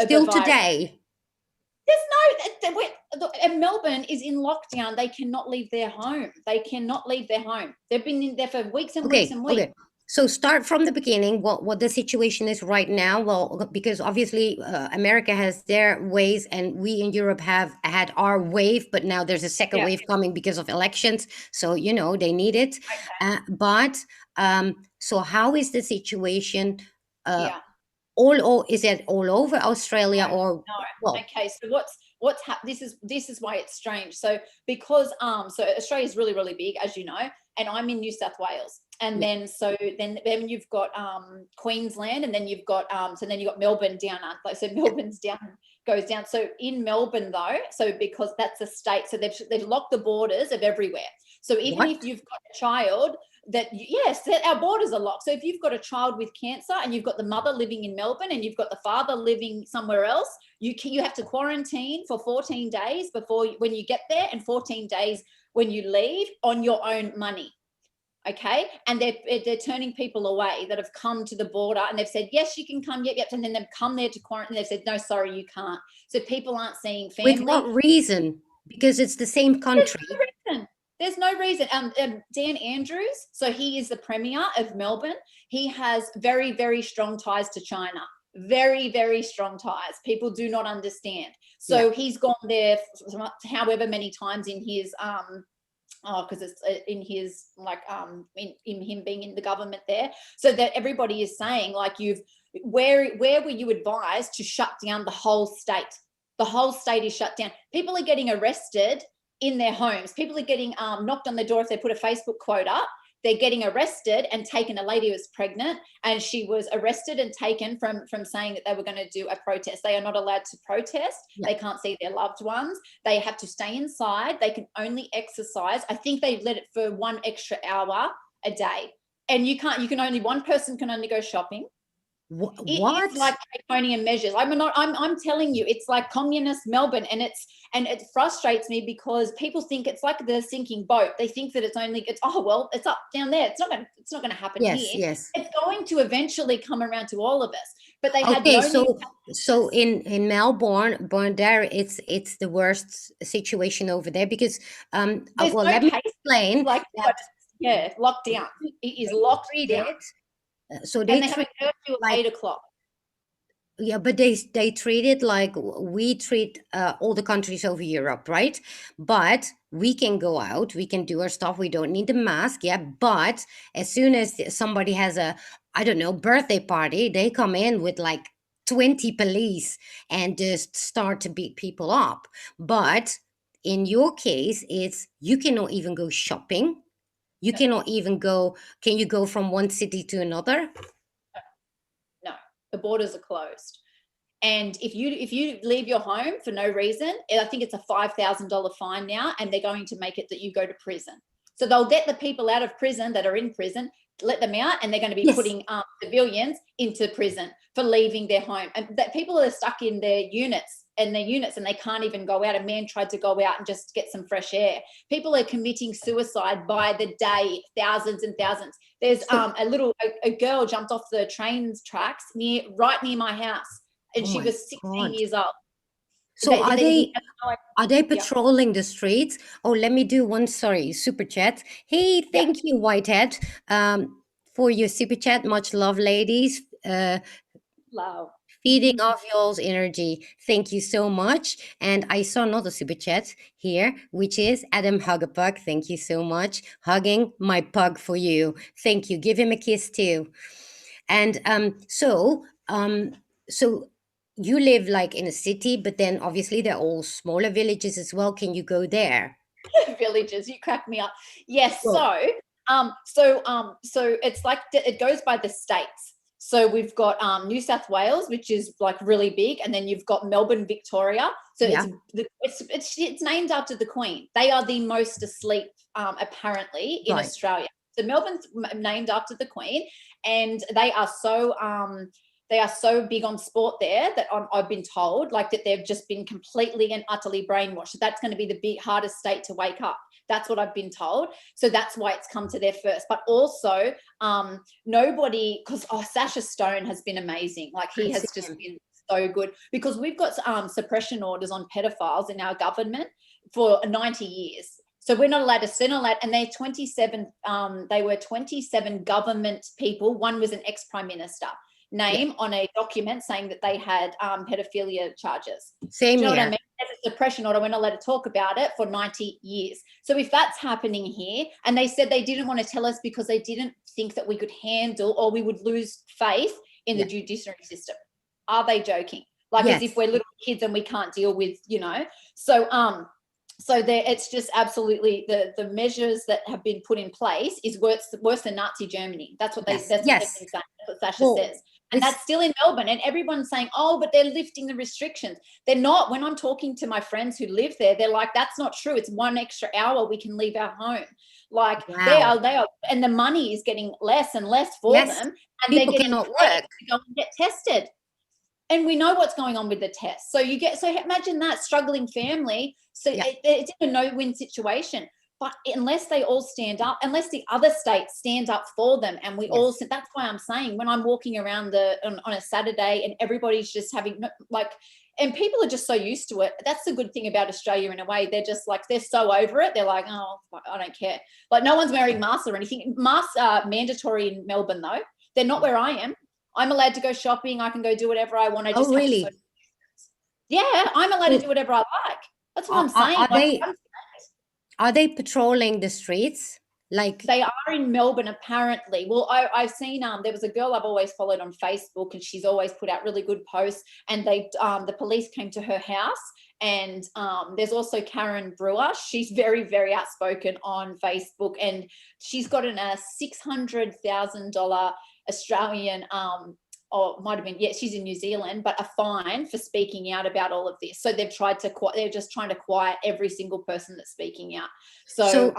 of a Still virus. today? And Melbourne is in lockdown. They cannot leave their home. They cannot leave their home. They've been in there for weeks and weeks Okay, and weeks. okay. So start from the beginning. What the situation is right now? Well, because obviously America has their ways, and we in Europe have had our wave, but now there's a second Yeah. wave coming because of elections. So they need it. But so how is the situation? Uh, Yeah. all is it all over Australia, or No. well, Okay. So this is why it's strange. So because so Australia is really really big, as you know, and I'm in New South Wales, and yeah, then you've got Queensland, and then you've got Melbourne down, like, so Melbourne's down, goes down. So in Melbourne though, so because that's a state, so they've locked the borders of everywhere. So even if what? you've got a child yes, that our borders are locked. So if you've got a child with cancer and you've got the mother living in Melbourne and you've got the father living somewhere else, you have to quarantine for 14 days when you get there, and 14 days when you leave, on your own money. Okay, and they're turning people away that have come to the border, and they've said yes, you can come, yep, and then they've come there to quarantine. They've said no, sorry, you can't. So people aren't seeing With what family. reason? Because it's the same There's country. no reason. There's no reason. Dan Andrews, so he is the Premier of Melbourne. He has very, very strong ties to China. Very, very strong ties. People do not understand. Yeah. So he's gone there however many times in his because it's in his, like, in him being in the government there, so that everybody is saying, like, where were you advised to shut down the whole state? The whole state is shut down. People are getting arrested in their homes. People are getting knocked on the door if they put a Facebook quote up. They're getting arrested and taken. A lady was pregnant, and she was arrested and taken from saying that they were going to do a protest. They are not allowed to protest. Yeah. They can't see their loved ones. They have to stay inside. They can only exercise. I think they've let it for 1 extra hour a day. And one person can only go shopping. It is What? like draconian measures. I'm telling you, it's like communist Melbourne, and it frustrates me because people think it's like the sinking boat. They think that it's it's up down there. It's not gonna happen Yes, here. yes. It's going to eventually come around to all of us. But they had Okay, no new so cases. in Melbourne, there, it's the worst situation over there because There's well, no let me cases, explain like, that but yeah, locked down. It is they locked down, treated so and they they have a treat curfew of like 8 o'clock. yeah, but they treat it like we treat all the countries over Europe, right? But we can go out, we can do our stuff, we don't need the mask, yeah. But as soon as somebody has a, I don't know, birthday party, they come in with like 20 police and just start to beat people up. But in your case, it's you cannot even go shopping. You No, cannot even go. Can you go from one city to another? no, the borders are closed. And if you leave your home for no reason, I think it's a $5,000 fine now, and they're going to make it that you go to prison. So they'll get the people out of prison that are in prison, let them out, and they're going to be Yes. putting civilians into prison for leaving their home. And that people are stuck in their units in their units and they can't even go out. A man tried to go out and just get some fresh air. People are committing suicide by the day, thousands and thousands. There's So, a girl jumped off the train tracks right near my house, and oh she my was 16 God. years old. So He has no idea. are they Yeah, patrolling the streets? Oh, let me do one, sorry, super chat. Hey, yeah, thank you, Whitehead, for your super chat. Much love, ladies. love. Feeding off y'all's energy. Thank you so much. And I saw another super chat here, which is Adam Hugapug. Thank you so much. Hugging my pug for you. Thank you. Give him a kiss too. And so you live like in a city, but then obviously they're all smaller villages as well. Can you go there? Villages, you crack me up. Yes, Well, so it's like it goes by the states. So we've got New South Wales, which is like really big, and then you've got Melbourne, Victoria. So yeah, it's named after the Queen. They are the most asleep, apparently, in right. Australia. So Melbourne's named after the Queen, and they are so big on sport there that I've been told, like, that they've just been completely and utterly brainwashed. So that's going to be the big hardest state to wake up. That's what I've been told. So that's why it's come to there first. But also, nobody, because Sasha Stone has been amazing. Like, I he see has just him. been so good, because we've got suppression orders on pedophiles in our government for 90 years. So we're not allowed to send a lad, and they're 27. They were 27 government people. One was an ex-prime minister Yeah, name on a document saying that they had pedophilia charges. same Do you know what I here. mean? As a suppression order, we're not allowed to talk about it for 90 years. So if that's happening here, and they said they didn't want to tell us because they didn't think that we could handle, or we would lose faith in the Yeah. judiciary system. Are they joking? Like, as if Yes. we're little kids and we can't deal with, so there, it's just absolutely the measures that have been put in place is worse than Nazi Germany. That's what Yes. they've Yes. been saying. That's what Sasha Well, says. And it's that's still in Melbourne. And everyone's saying, oh, but they're lifting the restrictions. They're not. When I'm talking to my friends who live there, they're like, that's not true. It's 1 extra hour we can leave our home. Like, wow. they are, and the money is getting less and less for Yes. them. And they're People getting cannot paid work. to go and get tested. And we know what's going on with the test. So imagine that struggling family. So Yeah. it's in a no-win situation. But unless they all stand up, unless the other states stand up for them, and we all, Yes. that's why I'm saying, when I'm walking around on a Saturday and everybody's just having, like, and people are just so used to it. That's the good thing about Australia in a way. They're just like, they're so over it. They're like, oh, I don't care. Like, no one's wearing masks or anything. Masks are mandatory in Melbourne, though. They're not where I am. I'm allowed to go shopping. I can go do whatever I want. I Oh, just have to social really? distance. Yeah, I'm allowed to do So whatever I like. That's what I'm are, saying. are Like, they are they patrolling the streets? Like, they are in Melbourne, apparently. Well, I've seen there was a girl I've always followed on Facebook, and she's always put out really good posts. And the police came to her house. And there's also Karen Brewer. She's very, very outspoken on Facebook, and she's gotten a $600,000 Australian, or it might have been, yeah, she's in New Zealand, but a fine for speaking out about all of this. So they're just trying to quiet every single person that's speaking out. So so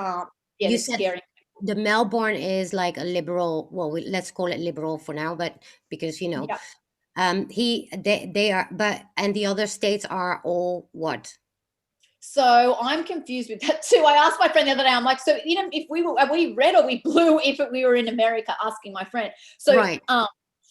yeah, you they're said scaring. the Melbourne is like a liberal, well, let's call it liberal for now, but because Yeah. they are, but and the other states are all what? So I'm confused with that too. I asked my friend the other day, I'm like, so, if are we red or we blue if we were in America? Asking my friend. So, Right.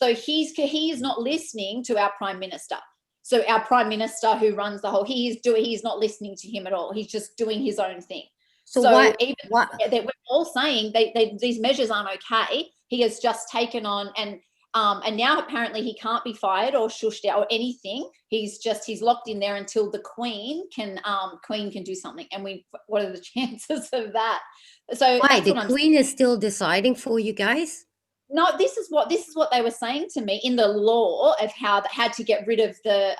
he is not listening to our prime minister. So our prime minister, who runs the whole, he's not listening to him at all. He's just doing his own thing. So So even what we're all saying these measures aren't okay. He has just taken on, and now apparently he can't be fired or shushed out or anything. He's locked in there until the Queen can do something. And what are the chances of that? So why that's the what I'm saying. Queen is still deciding for you guys? No, this is what they were saying to me in the law of how they had to get rid of the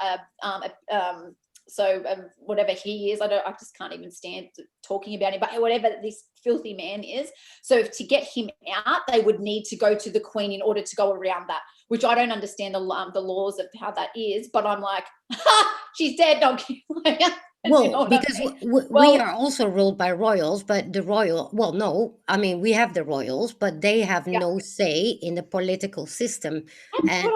whatever he is. I just can't even stand talking about him, but whatever this filthy man is. So to get him out, they would need to go to the Queen in order to go around that, which I don't understand the laws of how that is. But I'm like, she's dead, dog. You know Well, what I because mean? we Well, are also ruled by royals, but well, no, I mean, we have the royals, but they have yeah. no say in the political system. That's And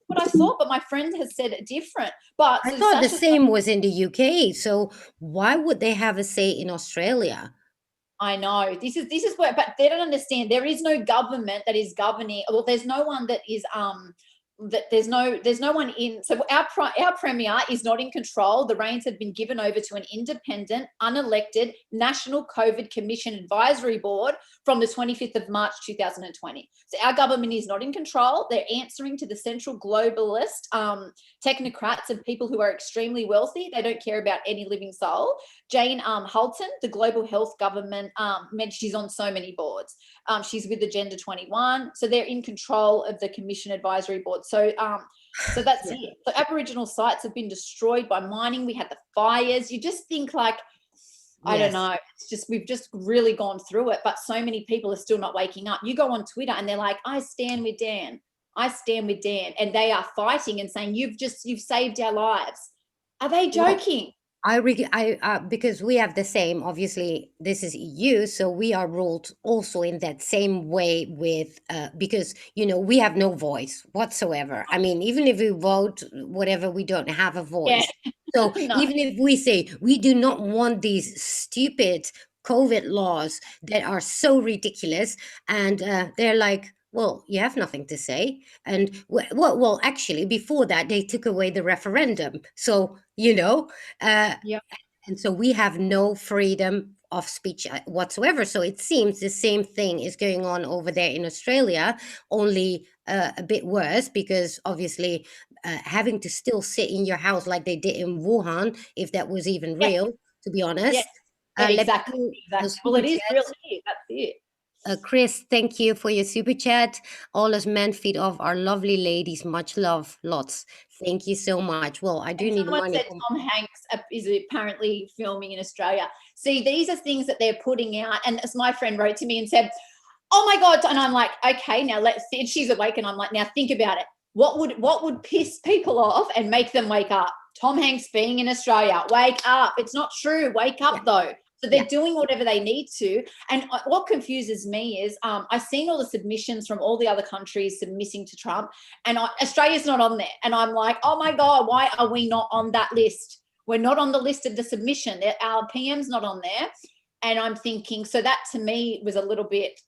what what I thought, but my friend has said it different. But I so thought the Sasha's, same was in the UK. So why would they have a say in Australia? I know this is where, but they don't understand. There is no government that is governing. Well, there's no one that is that there's no one in. So our premier is not in control. The reins have been given over to an independent, unelected National COVID Commission Advisory Board from the 25th of March 2020. So our government is not in control. They're answering to the central globalist technocrats and people who are extremely wealthy. They don't care about any living soul. Jane Halton, the global health government, she's on so many boards. She's with Agenda 21, so they're in control of the Commission Advisory Board. So that's Yeah. it. So Aboriginal sites have been destroyed by mining. We had the fires. You just think like, I don't Yes. know. It's just we've just really gone through it, but so many people are still not waking up. You go on Twitter and they're like, "I stand with Dan. I stand with Dan," and they are fighting and saying, "You've saved our lives." Are they Well, joking? because we have the same, obviously, this is EU, so we are ruled also in that same way with, because, we have no voice whatsoever. I mean, even if we vote, whatever, we don't have a Yeah, voice. So no. even if we say we do not want these stupid COVID laws that are so ridiculous, and they're like, well, you have nothing to say. And well, actually, before that, they took away the referendum. So, uh, Yeah. and so we have no freedom of speech whatsoever. So it seems the same thing is going on over there in Australia, only a bit worse, because obviously having to still sit in your house like they did in Wuhan, if that was even Yes. real, to be Yes. honest. Yeah, Let me exactly. do a Exactly. Well, super it is chat. real here. That's it. Chris, thank you for your super chat. All us men feed off our lovely ladies. Much love, lots. Thank you so much. Well, I do And need the someone money. said Tom Hanks is apparently filming in Australia. See, these are things that they're putting out. And as my friend wrote to me and said, "Oh my God." And I'm like, okay, now let's see. And she's awake. And I'm like, now think about it. What would piss people off and make them wake up? Tom Hanks being in Australia. Wake up. It's not true. Wake Yeah, up though. So yeah. they're doing whatever they need to. And what confuses me is I've seen all the submissions from all the other countries submitting to Trump, and Australia's not on there. And I'm like, oh my God, why are we not on that list? We're not on the list of the submission. Our PM's not on there. And I'm thinking, so that to me was a little bit,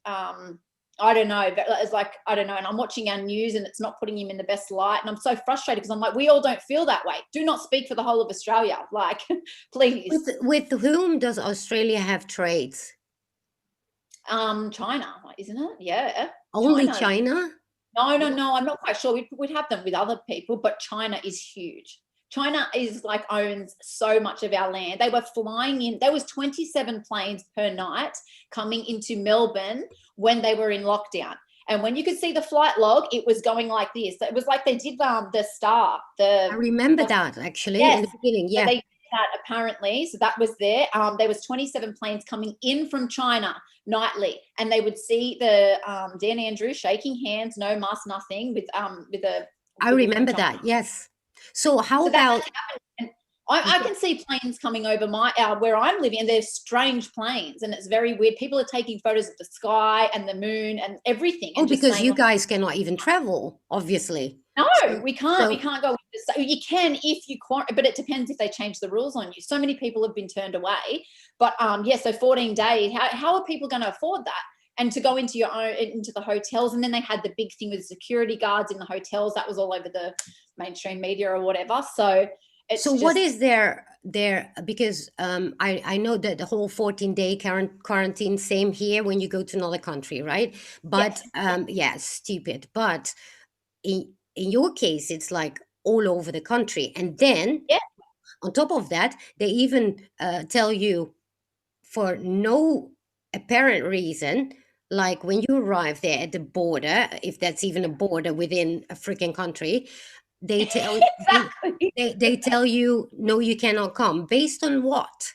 I don't know, but it's like, I don't know. And I'm watching our news and it's not putting him in the best light. And I'm so frustrated because I'm like, we all don't feel that way. Do not speak for the whole of Australia. Like, please. With whom does Australia have trades? China, isn't it? Yeah. Only China. China? No, no, no. I'm not quite sure. We'd have them with other people, but China is huge. China is like owns so much of our land. They were flying in. There was 27 planes per night coming into Melbourne when they were in lockdown. And when you could see the flight log, it was going like this. It was like they did the Star. I remember that actually in Yes. the beginning. So Yeah. they did that apparently. So that was there. There was 27 planes coming in from China nightly, and they would see the Dan Andrews shaking hands, no mask, nothing, with a I people from remember China. that. Yes. So how So that's about happened. And I can see planes coming over where I'm living, and they're strange planes, and it's very weird. People are taking photos of the sky and the moon and everything, oh, and just because saying, you guys cannot even travel, obviously. no, So we can't. We so can't go. So you can if you quarantine, but it depends if they change the rules on you. So many people have been turned away. But yeah, so 14 days. How are people going to afford that? And to go into into the hotels, and then they had the big thing with security guards in the hotels. That was all over the mainstream media or whatever. So so it's what just, is there because I know that the whole 14-day quarantine, same here when you go to another country, right? But yes, yeah, stupid. But in your case, it's like all over the country. And then yeah, on top of that, they even tell you for no apparent reason, like when you arrive there at the border, if that's even a border within a freaking country, they tell exactly. they tell you no, you cannot come. Based on what?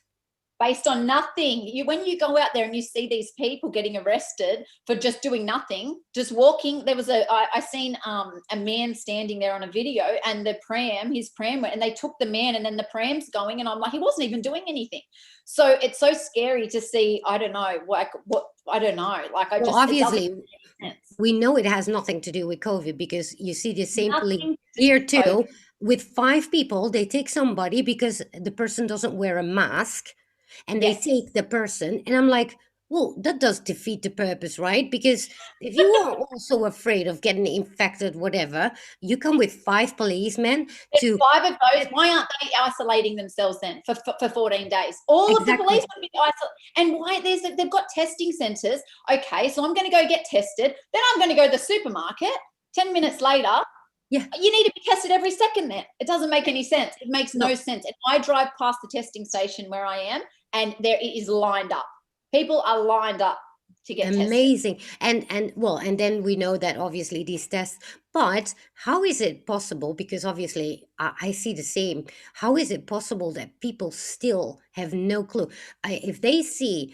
Based on nothing. When you go out there and you see these people getting arrested for just doing nothing, just walking. There was I seen a man standing there on a video, and his pram went, and they took the man, and then the pram's going, and I'm like, he wasn't even doing anything. So it's so scary to see. I don't know, like what I don't know. Like Well, it doesn't obviously, make sense. we know it has nothing to do with COVID because you see the same police Nothing to do here with COVID. too. With five people, they take somebody because the person doesn't wear a mask, and they Yes. take the person. And I'm like, well, that does defeat the purpose, right? Because if you are also afraid of getting infected, whatever, you come with five policemen There's to five of those. get Why aren't they isolating themselves then for 14 days? All of the police exactly. would be isolated. And why they've got testing centers. Okay, so I'm going to go get tested. Then I'm going to go to the supermarket. 10 minutes later, Yeah. you need to be tested every second then. It doesn't make any sense. It makes no No. sense. And I drive past the testing station where I am, and there it is lined up. People are lined up to get tested. Amazing. And well, and then we know that obviously these tests, but how is it possible? Because obviously I see the same. How is it possible that people still have no clue? If they see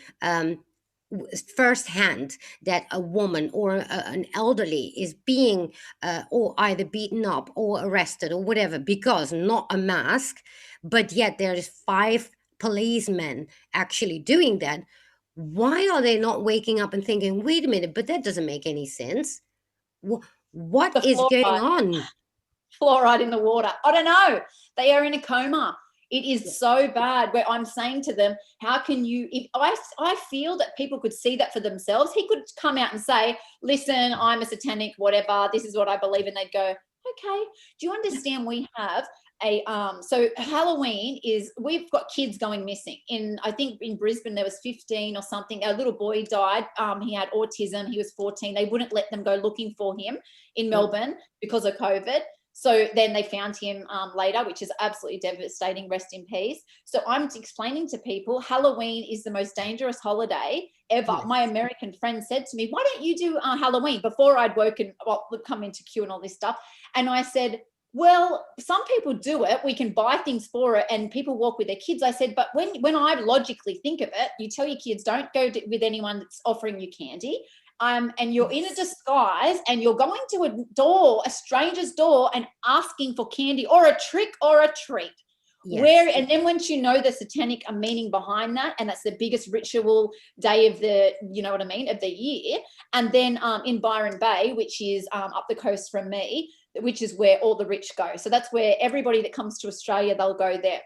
firsthand that a woman or an elderly is being or either beaten up or arrested or whatever because not a mask, but yet there is five policemen actually doing that, why are they not waking up and thinking, wait a minute, but that doesn't make any sense? What The is going fluoride. on? Fluoride in the water. I don't know. They are in a coma. It Yeah. is so bad where I'm saying to them, how can you, if I feel that people could see that for themselves, he could come out and say, listen, I'm a satanic, whatever, this is what I believe. And they'd go, okay, do you understand we have so Halloween is, we've got kids going missing in, I think in Brisbane there was 15 or something. A little boy died. He had autism. He was 14. They wouldn't let them go looking for him in Mm. Melbourne because of COVID. So then they found him later, which is absolutely devastating. Rest in peace. So I'm explaining to people, Halloween is the most dangerous holiday ever. Yes. My American friend said to me, why don't you do Halloween? Before I'd woken, well, come into Q and all this stuff. And I said, well, some people do it. We can buy things for it and people walk with their kids. I said, but when I logically think of it, you tell your kids, don't go with anyone that's offering you candy. And you're in a Yes. disguise and you're going to a door, a stranger's door, and asking for candy or a trick or a treat. Yes. And then once you know the satanic meaning behind that, and that's the biggest ritual day of the, you know what I mean, of the year. And then in Byron Bay, which is up the coast from me, which is where all the rich go. So that's where everybody that comes to Australia, they'll go there.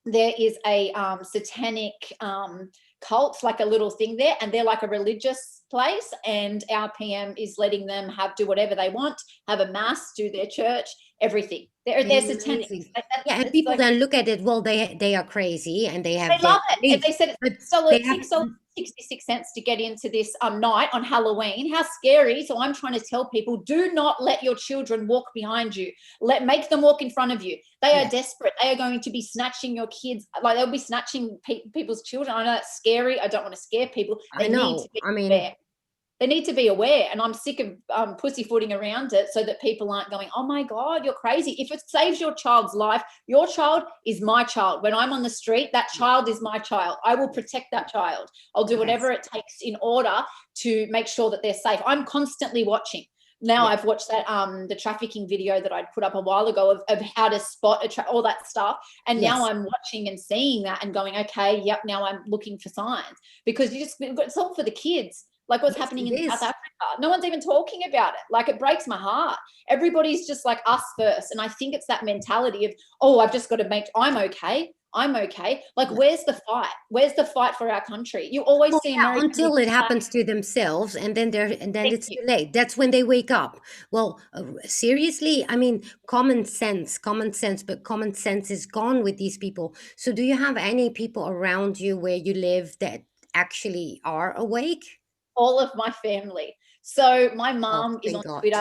There is a satanic cult, like a little thing there, and they're like a religious place, and our PM is letting them do whatever they want, have a mass, do their church, everything. They're satanic. Amazing. Yeah, and It's people like then look at it, well, they are crazy and they they have their love it. And beliefs, they said it's but $6, they have $6.66 to get into this night on Halloween. How scary. So I'm trying to tell people, do not let your children walk behind you. Make them walk in front of you. They are yes, desperate. They are going to be snatching your kids. Like they'll be snatching people's children. I know it's scary. I don't want to scare people. I They need to know. be I mean, aware. They need to be aware, and I'm sick of pussyfooting around it so that people aren't going, oh my God, you're crazy. If it saves your child's life, your child is my child. When I'm on the street, that child is my child. I will protect that child. I'll do yes, whatever it takes in order to make sure that they're safe. I'm constantly watching. Now yeah, I've watched that the trafficking video that I'd put up a while ago of how to spot all that stuff. And now yes, I'm watching and seeing that and going, okay, yep, now I'm looking for signs, because it's all for the kids. Like what's yes, happening it in South is. Africa. No one's even talking about it. Like it breaks my heart. Everybody's just like us first. And I think it's that mentality of, oh, I've just got to I'm okay. I'm okay. Like, Yeah. where's the fight? Where's the fight for our country? You always Well, see yeah, America with until it happens to themselves, and then thank it's you. too late. That's when they wake up. Well, seriously, I mean, common sense, but common sense is gone with these people. So, do you have any people around you where you live that actually are awake? All of my family. So my Oh, mom is thank on God. Twitter.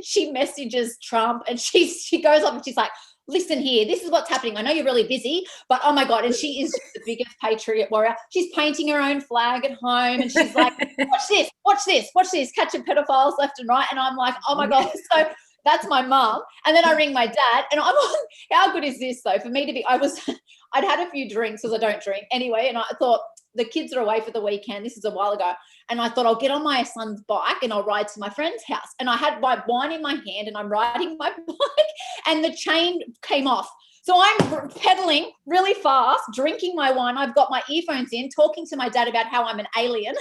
She messages Trump and she goes up and she's like, listen here, this is what's happening. I know you're really busy, but oh my God. And she is just the biggest patriot warrior. She's painting her own flag at home and she's like, watch this, catching pedophiles left and right. And I'm like, oh my God. Yes. So that's my mom. And then I ring my dad and I'm like, how good is this though? For me to be, I'd had a few drinks because I don't drink anyway. And I thought, the kids are away for the weekend. This is a while ago. And I thought I'll get on my son's bike and I'll ride to my friend's house. And I had my wine in my hand and I'm riding my bike and the chain came off. So I'm pedaling really fast, drinking my wine. I've got my earphones in, talking to my dad about how I'm an alien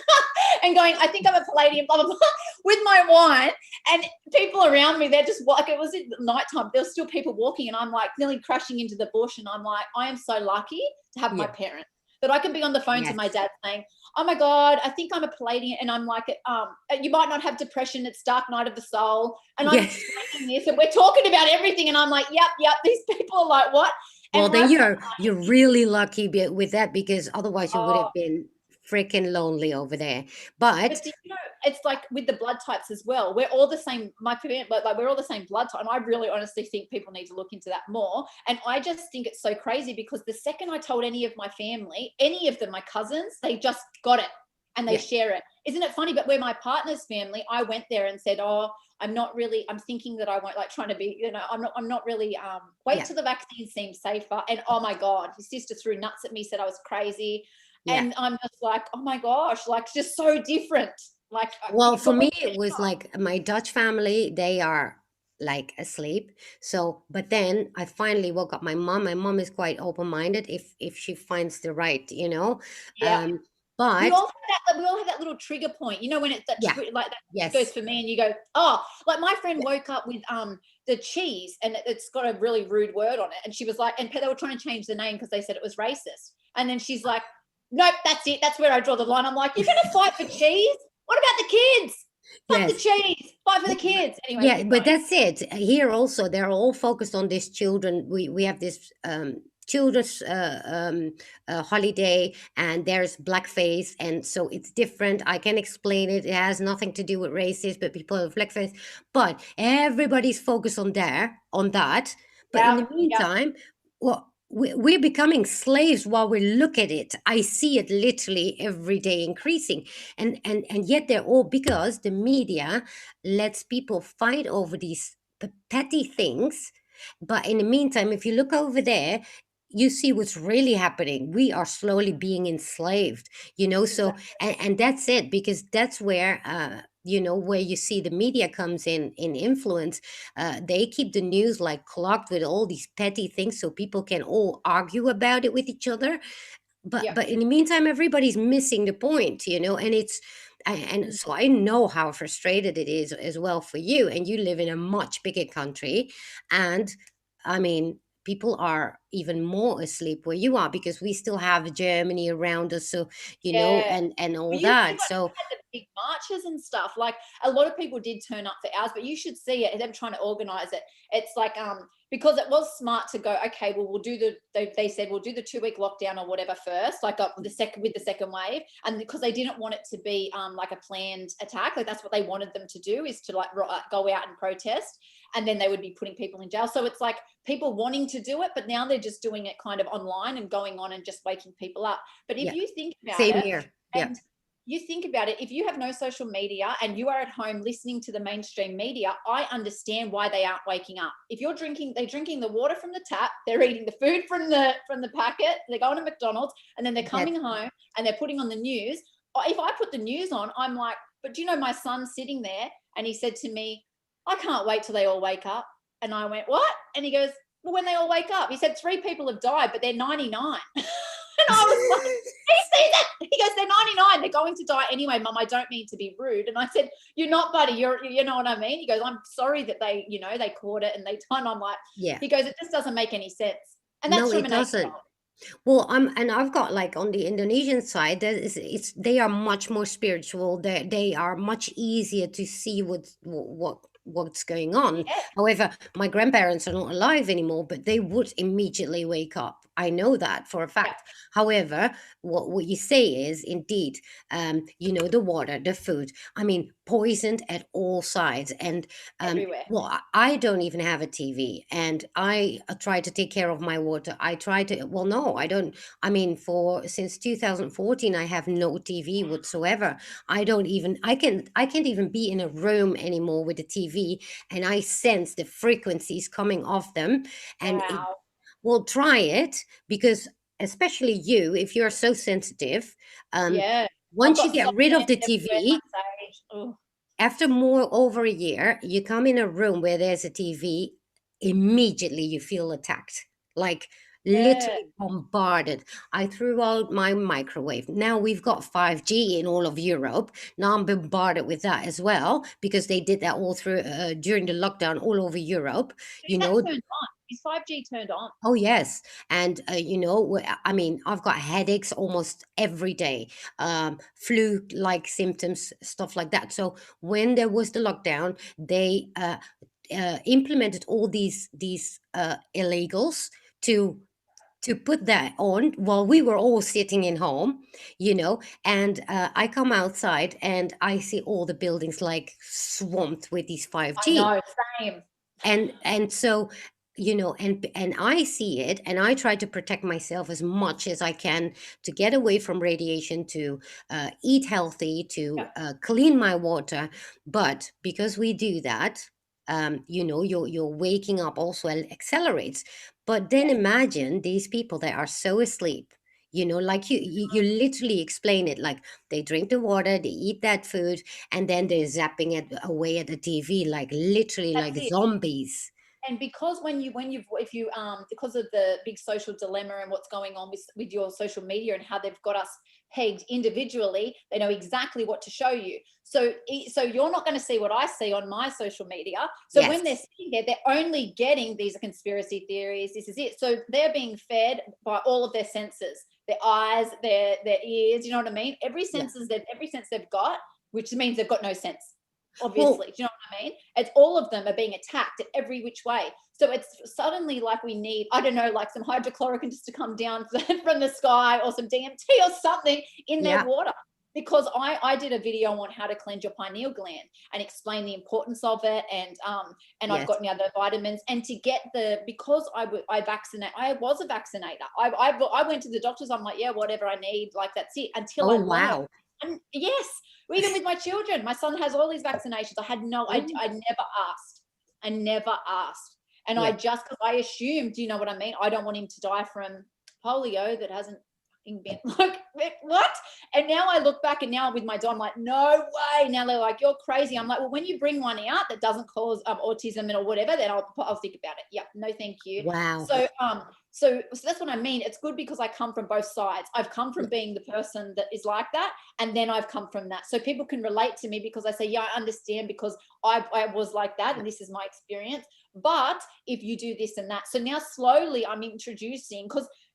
and going, I think I'm a Palladium, blah, blah, blah, with my wine. And people around me, they're just like, it was at nighttime. There was still people walking, and I'm like nearly crashing into the bush. And I'm like, I am so lucky to have my Yeah. parents that I can be on the phone to my Yes. dad saying, oh my God, I think I'm a Palladian. And I'm like, you might not have depression. It's dark night of the soul. And I'm Yeah. explaining this, and we're talking about everything. And I'm like, yep. These people are like, what? Well, And then right now, you're really lucky with that, because otherwise you would oh, have been freaking lonely over there. But but do you know, it's like with the blood types as well. We're all the same. My parent, like we're all the same blood type. And I really honestly think people need to look into that more. And I just think it's so crazy, because the second I told any of my family, any of them, my cousins, they just got it and they yeah, share it. Isn't it funny? But where my partner's family, I went there and said, oh, I'm thinking that I won't, like trying to be, I'm not really, wait yeah, till the vaccine seems safer. And oh my God, his sister threw nuts at me, said I was crazy. yeah. And I'm just like, oh my gosh, like just so different. Like, Well, for but we, me, it was like my Dutch family, they are like asleep. So, but then I finally woke up my mom. My mom is quite open-minded if she finds the right, yeah, Um, we but all have that. We all have that little trigger point. You know, when it's that yeah, like that goes yes, for me, and you go, oh, like my friend yeah, woke up with the cheese, and it's got a really rude word on it, and she was like, and they were trying to change the name because they said it was racist, and then she's like, nope, that's it. That's where I draw the line. I'm like, you're gonna fight for cheese? What about the kids? Fuck the yes. cheese. Fight for the kids. Anyway, Yeah, keep but going. that's it. Here also, they're all focused on these children. We have this children's holiday, and there's blackface, and so it's different. I can explain it. It has nothing to do with races, but people have blackface. But everybody's focused on that. But in Yeah, the yeah, meantime, well. We're becoming slaves while we look at it. I see it literally every day increasing, and yet they're all, because the media lets people fight over these petty things. But in the meantime, if you look over there, you see what's really happening. We are slowly being enslaved, so, exactly. and that's it, because that's where where you see the media comes in influence. They keep the news like clogged with all these petty things so people can all argue about it with each other. but Yeah. but in the meantime, everybody's missing the point, and and Mm. so I know how frustrated it is as well for you, and you live in a much bigger country. And I mean, people are even more asleep where you are, because we still have Germany around us, so Yeah. and all Well, you that, so had the big marches and stuff. Like a lot of people did turn up for ours, but you should see it. Them trying to organize it. It's like because it was smart to go. Okay, well we'll do they said we'll do the 2 week lockdown or whatever first, like the second with the second wave, and because they didn't want it to be like a planned attack. Like that's what they wanted them to do, is to like go out and protest, and then they would be putting people in jail. So it's like people wanting to do it, but now they're just doing it kind of online and going on and just waking people up. But if yeah, you think about same it, here. Yeah, and you think about it, if you have no social media and you are at home listening to the mainstream media, I understand why they aren't waking up. If they're drinking the water from the tap, they're eating the food from the packet, they're going to McDonald's, and then they're yes, coming home and they're putting on the news. If I put the news on, I'm like, but do you know my son's sitting there and he said to me, I can't wait till they all wake up. And I went, what? And he goes, well, when they all wake up, he said 3 people have died, but they're 99. And I was like, he sees it. He goes, they're 99. They're going to die anyway, Mum. I don't mean to be rude. And I said, you're not, buddy. You know what I mean? He goes, I'm sorry that they caught it and they done. I'm like, yeah. he goes, it just doesn't make any sense. And No, that's from it an 8 doesn't. Well, and I've got, like, on the Indonesian side, that is, they are much more spiritual. They are much easier to see what's going on. Yeah, However, my grandparents are not alive anymore, but they would immediately wake up. I know that for a yeah, fact. However, what you say is indeed, the water, the food. I mean, poisoned at all sides, and everywhere. well, I don't even have a TV, and I try to take care of my water. I try to, well, no, I don't. I mean, for since 2014, I have no TV whatsoever. I can't even be in a room anymore with a TV, and I sense the frequencies coming off them, and it Wow. will try it, because especially you, if you're so sensitive, um, Yeah. I've once you got get salt rid of lamps the everywhere, my TV, sage. Oh, after more over a year, you come in a room where there's a TV, immediately you feel attacked. like Yeah. literally bombarded. I threw out my microwave. Now we've got 5G in all of Europe. Now I'm bombarded with that as well because they did that all through during the lockdown all over Europe. Is You that know, turned on? Is 5G turned on? oh yes, and I mean, I've got headaches almost every day, flu-like symptoms, stuff like that. So when there was the lockdown, they implemented all these illegals to put that on while we were all sitting in home, and I come outside and I see all the buildings like swamped with these I 5G. know, same. And so and I see it, and I try to protect myself as much as I can to get away from radiation, to eat healthy, to Yep. clean my water. But because we do that, your waking up also accelerates. But then Yes. imagine these people that are so asleep, like you literally explain it, like they drink the water, they eat that food, and then they're zapping it away at the TV, like literally That's like it. zombies. And because when you've if you because of the big social dilemma and what's going on with your social media and how they've got us pegged individually, they know exactly what to show you. So you're not going to see what I see on my social media. So when they're Yes, sitting there, they're only getting these conspiracy theories. This is it. So they're being fed by all of their senses, their eyes, their ears. You know what I mean? yeah. Every sense they've got, which means they've got no sense, Well, obviously. Do you know what I mean? It's all of them are being attacked in every which way. So it's suddenly like we need, I don't know, like some hydrochloroquine just to come down from the sky, or some DMT or something in their yeah, water. Because I did a video on how to cleanse your pineal gland and explain the importance of it, and I've yes. got the other vitamins, and to get because I was a vaccinator. I went to the doctors. I'm like, yeah, whatever I need, like that's it. Until Oh I learned, wow. and yes, even with my children, my son has all these vaccinations. I had no, Oh I never asked. I never asked. And yeah. because I assumed, you know what I mean? I don't want him to die from polio that hasn't been like, what? And now I look back, and now with my dog, I'm like, no way. Now they're like, you're crazy. I'm like, well, when you bring one out that doesn't cause autism or whatever, then I'll think about it. Yeah, no, thank you. Wow. So that's what I mean. It's good because I come from both sides. I've come Yeah. from being the person that is like that, and then I've come from that. So people can relate to me because I say, yeah, I understand, because I was like that, Yeah. and this is my experience. But if you do this and that, so now slowly I'm introducing,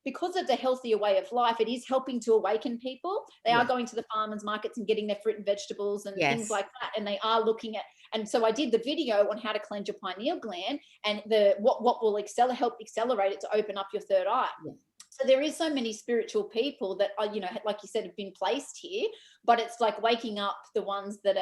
because of the healthier way of life, it is helping to awaken people. They are Yeah. going to the farmers markets and getting their fruit and vegetables and things Yes. like that, and they are looking at. And so I did the video on how to cleanse your pineal gland, and the what will help accelerate it to open up your third eye. Yeah. So there is so many spiritual people that are, like you said, have been placed here, but it's like waking up the ones that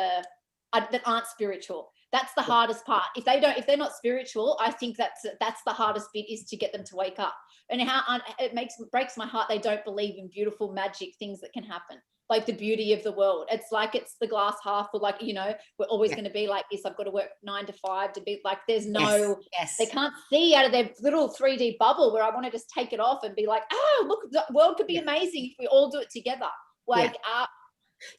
aren't spiritual. That's the Yeah. hardest part. If they're not spiritual, I think that's the hardest bit, is to get them to wake up. And how it breaks my heart they don't believe in beautiful magic things that can happen, like the beauty of the world. It's like it's the glass half, or like, we're always Yeah. going to be like this. I've got to work 9 to 5 to be like, there's Yes. no, they Yes. can't see out of their little 3D bubble, where I want to just take it off and be like, oh, look, the world could be Yeah. amazing if we all do it together. Yeah. Wake up.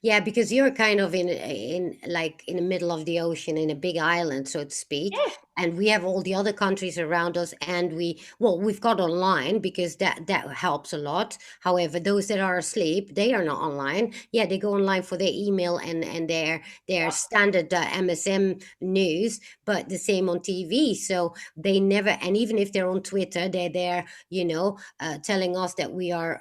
Yeah, because you're kind of in like in the middle of the ocean, in a big island, so to speak, Yes. and we have all the other countries around us, and we've got online because that helps a lot. However, those that are asleep, they are not online. Yeah, they go online for their email and their standard MSM news, but the same on TV. So they never, and even if they're on Twitter, they're there, telling us that we are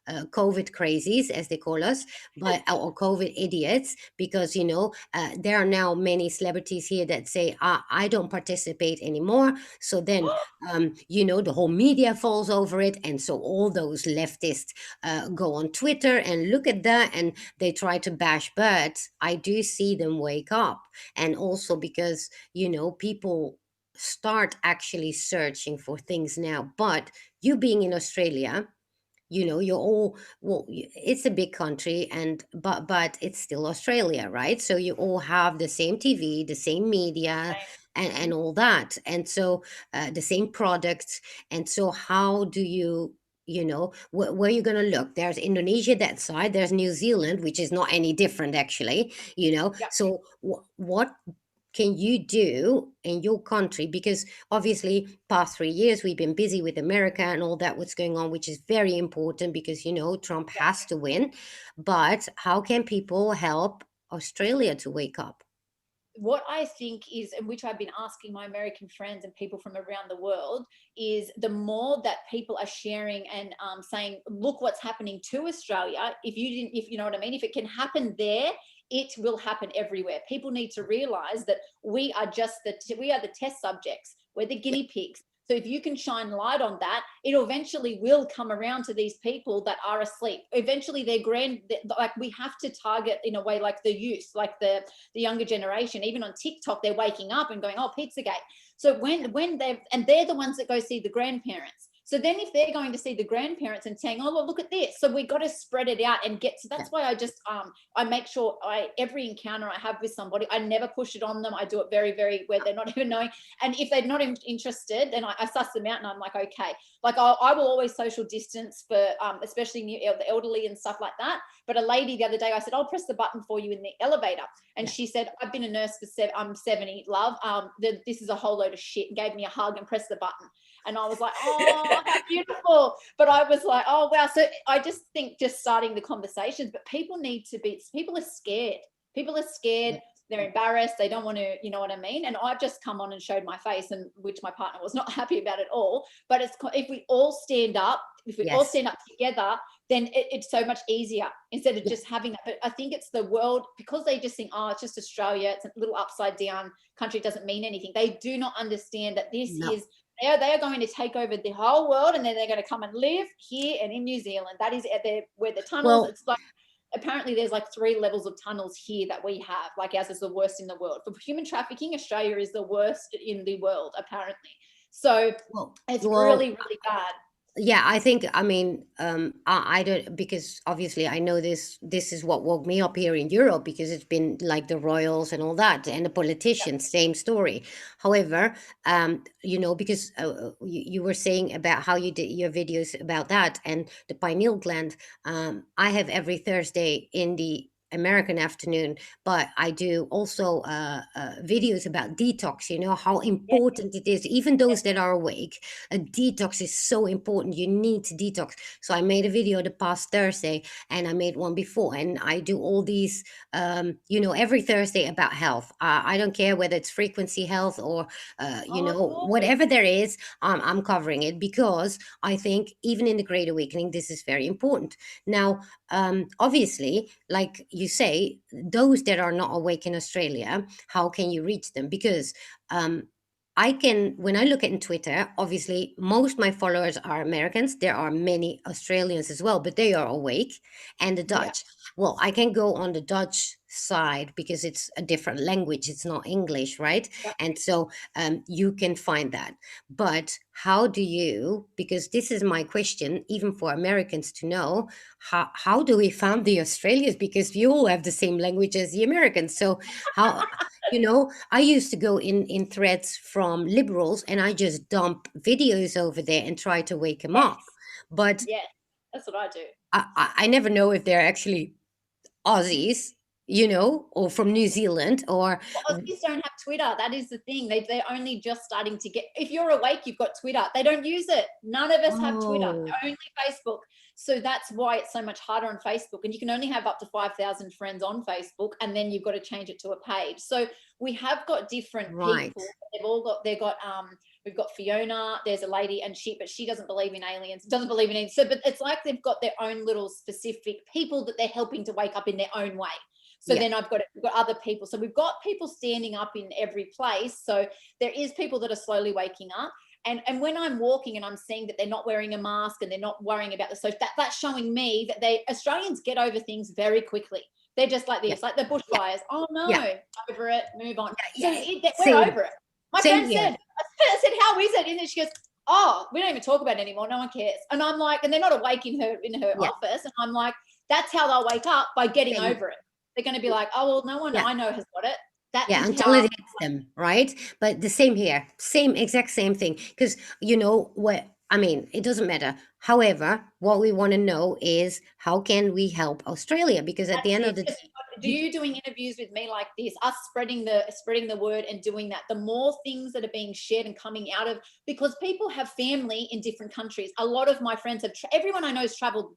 COVID crazies, as they call us, but or COVID idiots, because there are now many celebrities here that say, I don't participate anymore. So then the whole media falls over it, and so all those leftists go on Twitter and look at that, and they try to bash. But I do see them wake up, and also because people start actually searching for things now. But you being in Australia, you're all, well, it's a big country, and but it's still Australia, right? So you all have the same TV, the same media, and all that, and so the same products. And so how do you, where you going to look? There's Indonesia that side, there's New Zealand, which is not any different actually. Yep. So what can you do in your country? Because obviously past 3 years we've been busy with America and all that what's going on, which is very important because Trump has to win. But how can people help Australia to wake up? What I think is, and which I've been asking my American friends and people from around the world, is the more that people are sharing and saying, look what's happening to Australia. If you didn't, if you know what I mean, if it can happen there, it will happen everywhere. People need to realize that we are the test subjects. We're the Yeah, guinea pigs. So if you can shine light on that, it eventually will come around to these people that are asleep. Eventually, like we have to target in a way like the youth, like the younger generation. Even on TikTok, they're waking up and going, "Oh, Pizzagate." So they're the ones that go see the grandparents. So then if they're going to see the grandparents and saying, "Oh, well, look at this," so we got to spread it out and get. So yeah, that's why I make sure every encounter I have with somebody, I never push it on them. I do it very, very where they're not even knowing. And if they're not interested, then I suss them out and I'm like, okay. Like I will always social distance for especially the elderly and stuff like that. But a lady the other day, I said, I'll press the button for you in the elevator. And yeah. she said, I've been a nurse for I'm 70, love. This is a whole load of shit. And gave me a hug and pressed the button. And I was like, oh, how beautiful. But I was like, oh, wow. So I just think just starting the conversations, but people are scared. People are scared. Yeah. They're embarrassed. They don't want to, you know what I mean? And I've just come on and showed my face, and which my partner was not happy about at all. But if we all stand up, if we all Yes. stand up together, then it's so much easier instead of Yeah. just having that. But I think it's the world, because they just think, oh, it's just Australia. It's a little upside down country. It doesn't mean anything. They do not understand that this No. is they are going to take over the whole world, and then they're going to come and live here and in New Zealand. That is where the tunnels. Well, It's like apparently there's like 3 levels of tunnels here that we have. Like ours is the worst in the world for human trafficking. Australia is the worst in the world apparently. So well, it's well, really really bad. yeah, I think, I mean, I don't, because obviously I know this is what woke me up here in Europe, because it's been like the royals and all that and the politicians, same story. However, because you were saying about how you did your videos about that and the pineal gland. I have every Thursday in the American afternoon, but I do also videos about detox, how Yeah, important it is, even those yeah, that are awake. A detox is so important. You need to detox. So I made a video the past Thursday, and I made one before, and I do all these every Thursday about health. I don't care whether it's frequency health or oh good. whatever there is. I'm covering it because I think even in the Great Awakening this is very important. Now, obviously, like you say, those that are not awake in Australia, how can you reach them? Because um, I can, when I look at Twitter, obviously most my followers are Americans. There are many Australians as well, but they are awake, and the Yeah, Dutch. Well, I can go on the Dutch side because it's a different language. It's not English, right? yeah. And so you can find that. But how do you, because this is my question, even for Americans to know, how do we find the Australians? Because you all have the same language as the Americans. So how, I used to go in threads from liberals, and I just dump videos over there and try to wake them up. Yes, But yes, that's what I do. I never know if they're actually Aussies, or from New Zealand, or Well, Aussies don't have Twitter. That is the thing. They're only just starting to get. If you're awake, you've got Twitter. They don't use it. None of us have Twitter. oh, Only Facebook. So that's why it's so much harder on Facebook. And you can only have up to 5,000 friends on Facebook, and then you've got to change it to a page. So we have got different right. people. We've got Fiona. There's a lady, but she doesn't believe in aliens. Doesn't believe in aliens. So, but it's like they've got their own little specific people that they're helping to wake up in their own way. So Yeah, then we've got other people. So we've got people standing up in every place. So there is people that are slowly waking up. And when I'm walking and I'm seeing that they're not wearing a mask and they're not worrying about the social, that's showing me that Australians get over things very quickly. They're just like yeah, this, like the yeah, bushfires. Oh yeah, no, over it, move on. So yeah. we're Same, over it. My same friend here. said, I said, how is it? And she goes, oh, we don't even talk about it anymore. No one cares. And I'm like, and they're not awake in her Yeah, office. And I'm like, that's how they'll wake up, by getting same. over it. They're going to be like, oh, well, no one Yeah. I know has got it. That Yeah, is until it how. hits them, right? But the same here, same exact same thing. Because what I mean, it doesn't matter. However, what we want to know is how can we help Australia? Because at the That's end of it. the Just, you doing interviews with me like this, us spreading the word and doing that, the more things that are being shared and coming out of, because people have family in different countries. A lot of my friends have, everyone I know has traveled.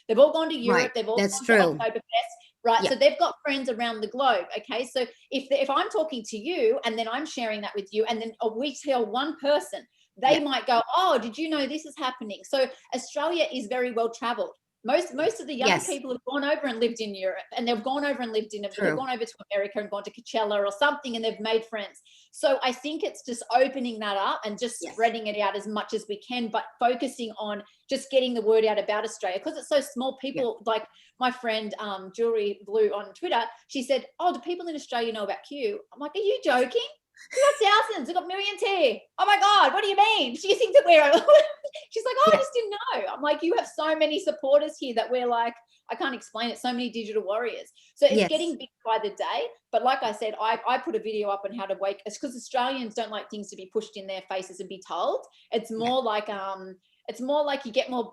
They've all gone to Right. Europe. They've all That's gone to true. Oktoberfest. Right. Yeah. So they've got friends around the globe. Okay. So if I'm talking to you and then I'm sharing that with you, and then we tell one person, they Yeah. might go, oh, did you know this is happening? So Australia is very well traveled. Most of the younger Yes. people have gone over and lived in Europe, and they've gone over and lived in, they've True. gone over to America and gone to Coachella or something, and they've made friends. So I think it's just opening that up and just Yes. spreading it out as much as we can, but focusing on just getting the word out about Australia, because it's so small. Yeah. People like my friend Jewelry Blue on Twitter, she said, oh, do people in Australia know about Q? I'm like, are you joking? We got thousands, we got millions here. Oh my God, what do you mean? Do you think that we're she's like, oh, I Yeah. just didn't know. I'm like, you have so many supporters here that we're like, I can't explain it, so many digital warriors. So it's Yes. getting big by the day. But like I said, I put a video up on how to wake. It's because Australians don't like things to be pushed in their faces and be told. Yeah. It's more like you get more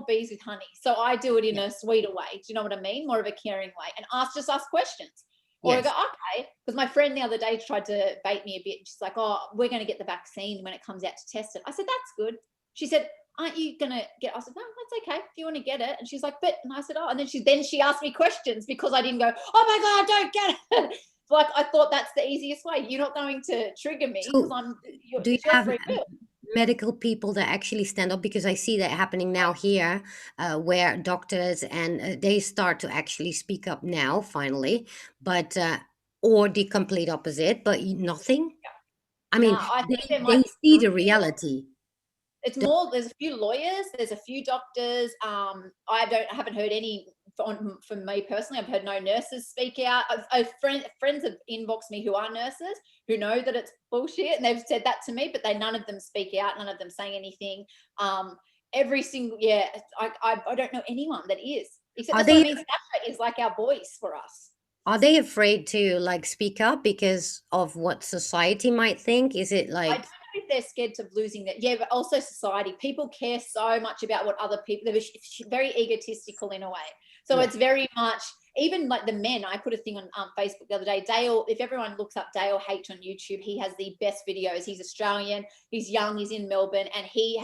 bees with honey. So I do it in Yeah. a sweeter way. Do you know what I mean? More of a caring way, and ask questions. Or I go, Yes. okay, because my friend the other day tried to bait me a bit. She's like, oh, we're going to get the vaccine when it comes out to test it. I said, that's good. She said, aren't you going to get it? I said, no, that's okay if you want to get it. And she's like, but, and I said, oh, and then she asked me questions because I didn't go, oh my God, don't get it. Like, I thought that's the easiest way. You're not going to trigger me because So, do you it's your have free will. medical people that actually stand up? Because I see that happening now here, where doctors and they start to actually speak up now, finally, but or the complete opposite, but nothing. I No, mean, I think there might they be see the three. reality. It's The- more, there's a few lawyers, there's a few doctors. I haven't heard any from me personally. I've heard no nurses speak out. Friends have inboxed me who are nurses, who know that it's bullshit, and they've said that to me, but none of them speak out, none of them saying anything. um every single, yeah, I don't know anyone that is, except Are that's what I they mean, Snapchat is like our voice for us. are they afraid to like speak up because of what society might think? Is it I don't like, know if they're scared of losing that. Yeah, but also society. People care so much about what other people. They're very egotistical in a way. So yeah, it's very much, even like the men. I put a thing on Facebook the other day. Dale, if everyone looks up Dale H on YouTube, he has the best videos. He's Australian. He's young. He's in Melbourne, and he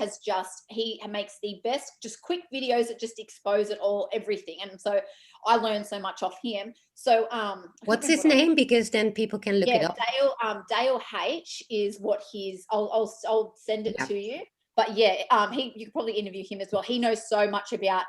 makes the best, just quick videos that just expose it all, everything. And so I learned so much off him. So I can't what's remember his what I name? Because then people can look it yeah, up. Dale H is what his. I'll send it Yeah, to you. But yeah, you could probably interview him as well. He knows so much about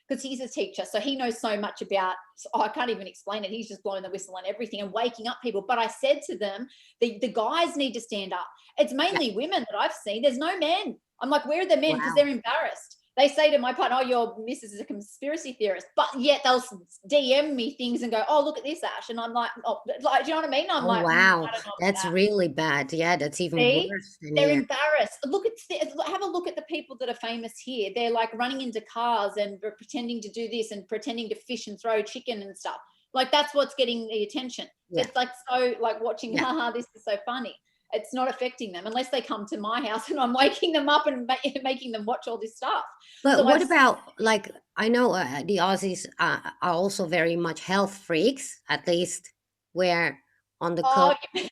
because he's a teacher, so he knows so much about. I can't even explain it. He's just blowing the whistle on everything and waking up people. But I said to them, the guys need to stand up. It's yeah. mainly women that I've seen. There's no men. I'm like, where are the men? Because Wow. they're embarrassed. They say to my partner, oh, your missus is a conspiracy theorist. But yet they'll DM me things and go, oh, look at this, Ash. And I'm like, oh, like, do you know what I mean? I'm Oh, like, wow. I don't know about That's that. really bad. Yeah, that's even See? worse than They're here. embarrassed. Have a look at the people that are famous here. They're like running into cars and pretending to do this and pretending to fish and throw chicken and stuff. Like that's what's getting the attention. Yeah, It's like so like watching, yeah. haha, this is so funny. It's not affecting them unless they come to my house and I'm waking them up and making them watch all this stuff. But So what I've about like I know the Aussies are also very much health freaks, at least where on the oh coast.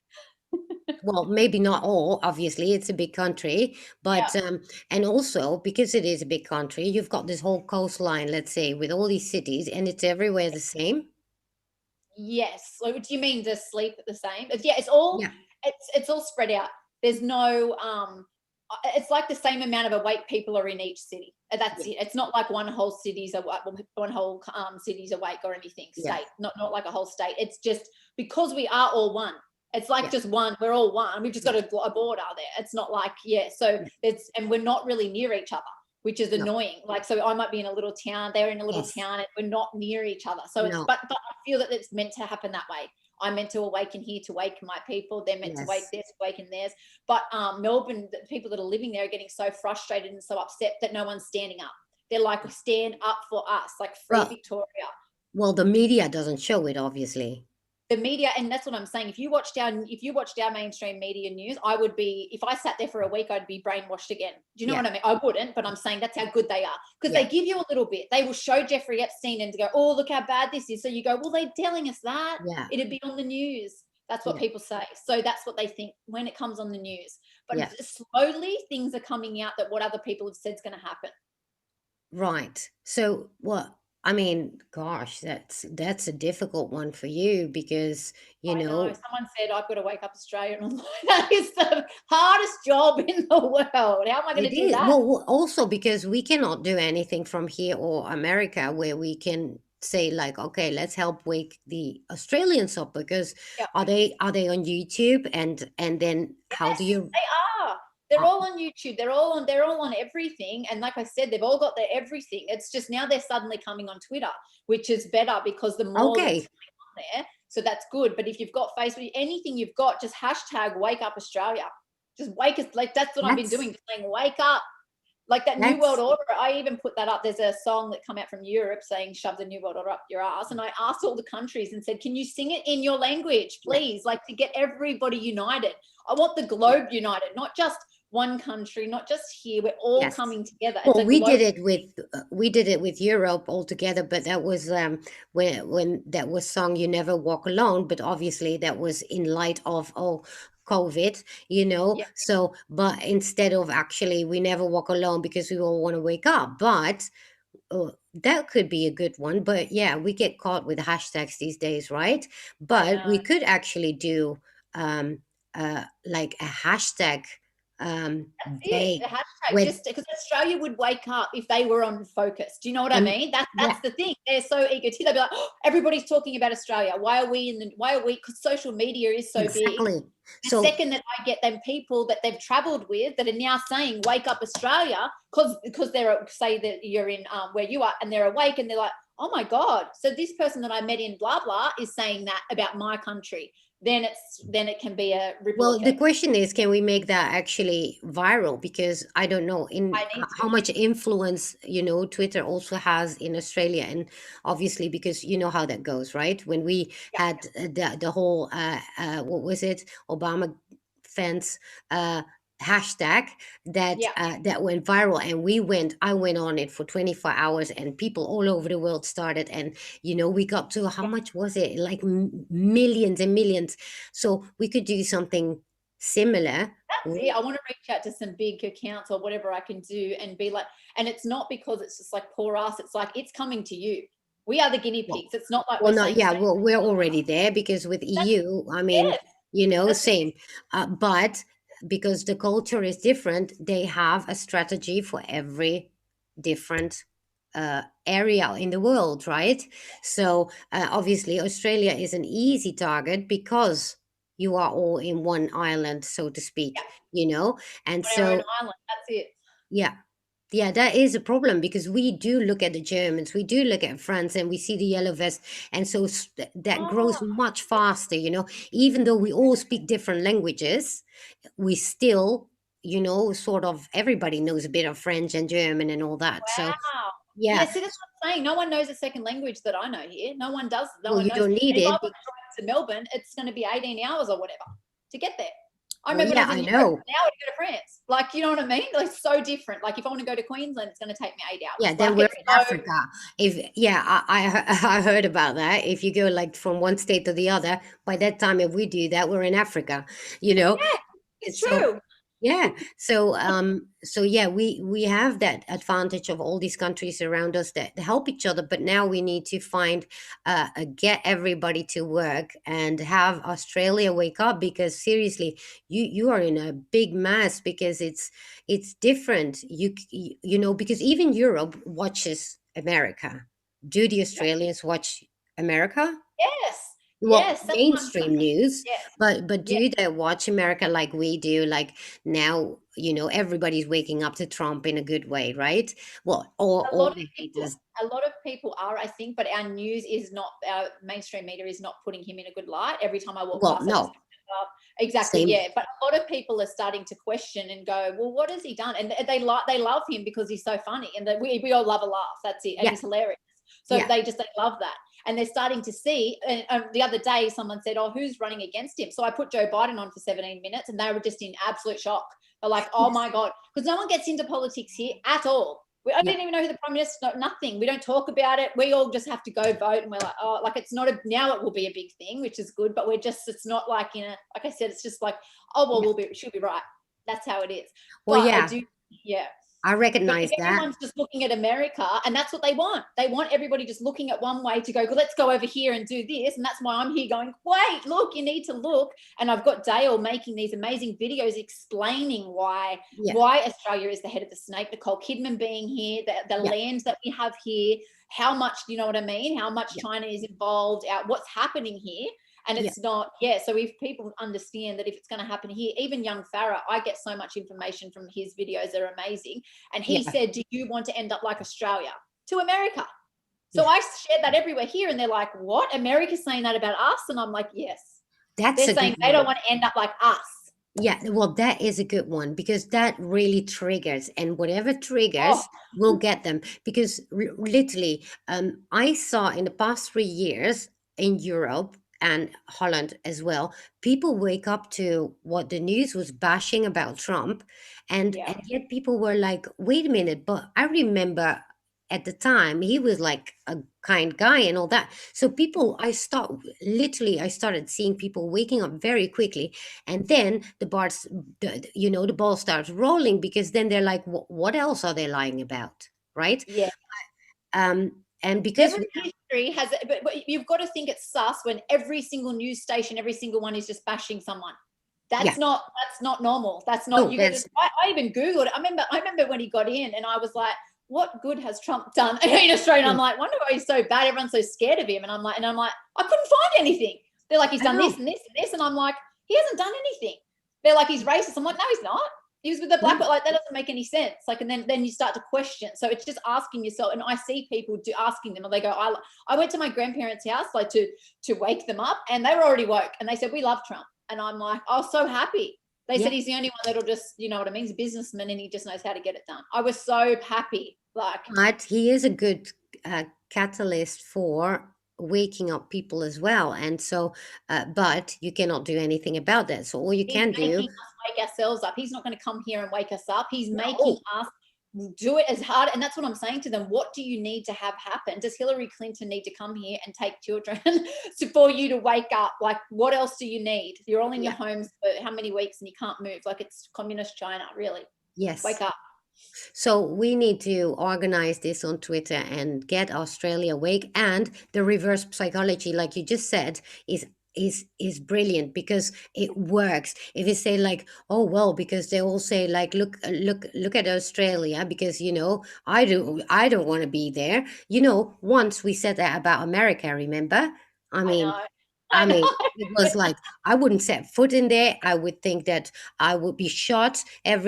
Well, maybe not all, obviously, it's a big country, yeah. but and also because it is a big country, you've got this whole coastline, let's say, with all these cities, and it's everywhere the same. Yes. So do you mean the sleep the same? Yeah, Yeah, it's all spread out. There's no it's like the same amount of awake people are in each city. That's yeah, it. It's not like one whole city's awake, one whole city's awake or anything. yeah, State, not like a whole state. It's just because we are all one. It's like yeah, just one. We're all one. We've just got yeah, a border there. It's not like yeah. So yeah. it's and we're not really near each other, which is No, annoying. Like, so I might be in a little town, they're in a little yes, town, and we're not near each other. So it's, no, but I feel that it's meant to happen that way. I'm meant to awaken here to awaken my people. They're meant to wake yes. theirs to awaken theirs. But Melbourne, the people that are living there are getting so frustrated and so upset that no one's standing up. They're like, stand up for us, like free Well, Victoria. well, the media doesn't show it, obviously. the media, and that's what I'm saying. If you watched our mainstream media news, I would be, if I sat there for a week, I'd be brainwashed again. Do you know Yeah, what I mean? I wouldn't, but I'm saying that's how good they are, because yeah, they give you a little bit. They will show Jeffrey Epstein and go, oh, look how bad this is. So you go, well, they're telling us that. yeah, It'd be on the news. That's what yeah, people say. So that's what they think when it comes on the news. But yeah. slowly things are coming out that what other people have said is going to happen. Right. So what? I mean, gosh, that's a difficult one for you because, you I know. know, Someone said I've got to wake up Australia, and I'm like, that is the hardest job in the world. How am I going it to do is. that? Well, also because we cannot do anything from here or America where we can say like, okay, let's help wake the Australians up because Yeah. are they on YouTube and then how do Yes, you they are. They're uh, all on YouTube. They're all on everything. And like I said, they've all got their everything. It's just now they're suddenly coming on Twitter, which is better because the more that's okay, going on there, so that's good. But if you've got Facebook, anything you've got, just hashtag wake up Australia. Just wake us, like that's what I've been that's doing, just saying wake up. Like that New World that's Order, I even put that up. There's a song that come out from Europe saying shove the New World Order up your ass. And I asked all the countries and said, can you sing it in your language, yeah, please? Like to get everybody united. I want the globe united, not just one country, not just here. We're all yes. coming together. It's Well, a global. we did it with Europe altogether, but that was when that was song "You Never Walk Alone." But obviously, that was in light of COVID, you know. Yeah, So, but instead of actually, we never walk alone because we all want to wake up. But that could be a good one. But yeah, we get caught with hashtags these days, right? I But know. we could actually do um, like a hashtag That's it. day The hashtag, with just because Australia would wake up if they were on focus. Do you know what I and mean? That's yeah. that's the thing. They're so eager. They'll be like, oh, everybody's talking about Australia. Why are we in the? Why are we? Because social media is so big. Exactly. The So, second that I get them people that they've traveled with that are now saying wake up Australia, because they're, say that you're in where you are, and they're awake and they're like, oh my god, so this person that I met in blah blah is saying that about my country, then it can be a ripple well, the effect. question is, can we make that actually viral? Because I don't know in I need how to. much influence, Twitter also has in Australia. And obviously, because you know how that goes, right? When we Yeah, had the whole, what was it, Obama fence uh, hashtag yeah, that went viral, and I went on it for 24 hours, and people all over the world started, and we got to how yeah. much was it, like millions and millions. So we could do something similar. That's it. I want to reach out to some big accounts or whatever I can do and be like, and it's not because it's just like poor us. It's like it's coming to you. We are the guinea Well, pigs. It's not like well, we're not saying yeah. stay. Well, we're already there because with That's EU, I mean, yes. That's it. same. But because the culture is different, they have a strategy for every different area in the world, right? So obviously, Australia is an easy target because you are all in one island, so to Yeah, speak. You know, and on our own so island. That's it. yeah. Yeah, that is a problem because we do look at the Germans, we do look at France, and we see the yellow vest, and so that grows Oh, much faster. Even though we all speak different languages, we still, sort of everybody knows a bit of French and German and all that. So wow. Yeah, yeah, see, that's what I'm saying. No one knows a second language that I know here. No one does. No well, one you knows. don't And need if I it. want to drive to Melbourne, it's going to be 18 hours or whatever to get there. I Well, remember when I yeah, was in I Europe, know. an hour to go to France. Like, you know what I mean? Like, so different. Like, if I want to go to Queensland, it's going to take me 8 hours. Yeah, then Like, we're it's in so, Africa. If yeah, I heard about that. If you go like from one state to the other, by that time, if we do that, we're in Africa. You know, yeah, it's so true. yeah, so yeah, we have that advantage of all these countries around us that help each other, but now we need to find get everybody to work and have Australia wake up because seriously, you are in a big mess because it's different. Because even Europe watches America. Do the Yeah. Australians watch America? Yes. Well, Yes. That's what I'm mainstream saying. news, Yes. but Yes. do they watch America like we do? Like now, everybody's waking up to Trump in a good way, right? Well, A all lot of the people, haters. a lot of people are, I think, but our news is not, our mainstream media is not putting him in a good light. Every time I walk Well, past, I just no, exactly, same. yeah. But a lot of people are starting to question and go, well, what has he done? And they love him because he's so funny, and that we all love a laugh. That's it, and Yeah, he's hilarious. So Yeah. they love that. And they're starting to see, and the other day someone said, oh, who's running against him? So I put Joe Biden on for 17 minutes and they were just in absolute shock. They're like, oh Yes. my God, because no one gets into politics here at all. I Yeah. didn't even know who the prime minister, nothing. We don't talk about it. We all just have to go vote. And we're like, oh, like it's not now it will be a big thing, which is good. But it's not like like I said, it's just like, oh, well, Yeah. she'll be right. That's how it is. Well, But I yeah, do, yeah. I But if recognize that. everyone's just looking at America, and that's what they want everybody just looking at one way to go, let's go over here and do this. And that's why I'm here going, wait, look, you need to look. And I've got Dale making these amazing videos explaining why Yeah. Australia is the head of the snake, Nicole Kidman being here, the Yeah. lands that we have here, how much, you know what I mean? How much Yeah. China is involved, what's happening here. And Yeah. it's not, yeah. So if people understand that if it's going to happen here, even young Farah, I get so much information from his videos. They're amazing. And he Yeah. said, do you want to end up like Australia? To America. So Yeah. I shared that everywhere here. And they're like, what? America's saying that about us? And I'm like, yes. That's They're a good saying they don't one. want to end up like us. Yeah, well, that is a good one because that really triggers, and whatever Oh, triggers will get them. Because literally, I saw in the past 3 years in Europe and Holland as well, people wake up to what the news was bashing about Trump, yeah. and yet people were like, "Wait a minute!" But I remember at the time he was like a kind guy and all that. So people, I started seeing people waking up very quickly, and then the ball starts rolling because then they're like, what else are they lying about, right? Yeah. And because Every we history has it, but you've got to think it's sus when every single news station, every single one is just bashing someone. yeah, That's not normal. That's not no, you got to that's I even Googled it. I remember when he got in and I was like, what good has Trump done in Australia? And yeah, I'm like, wonder why he's so bad. Everyone's so scared of him. And I'm like, I couldn't find anything. They're like, he's I done this know. and this and this. And I'm like, he hasn't done anything. They're like, he's racist. I'm like, no, he's not. He was with the black, No, like that doesn't make any sense. Like, and then you start to question. So it's just asking yourself. And I see people asking them, and they go, I went to my grandparents' house like to wake them up, and they were already woke, and they said, we love Trump. And I'm like, I was so happy. They yeah, said he's the only one that'll just, you know what I mean? He's a businessman and he just knows how to get it done. I was so happy. Like, but he is a good catalyst for waking up people as well. And so but you cannot do anything about that, so all you he's can making do. us wake ourselves up. He's not going to come here and wake us up. He's making No. us do it as hard. And that's what I'm saying to them. What do you need to have happen? Does Hillary Clinton need to come here and take children for you to wake up? Like, what else do you need? You're all in your Yeah. homes for how many weeks and you can't move? Like, it's communist China, really. Yes. Wake up. So we need to organize this on Twitter and get Australia awake. And the reverse psychology, like you just said, is brilliant because it works. If you say like, oh well, because they all say like, look at Australia because I don't want to be there. Once we said that about America, remember? I I mean, know. I I mean, know. it was like I wouldn't set foot in there. I would think that I would be shot because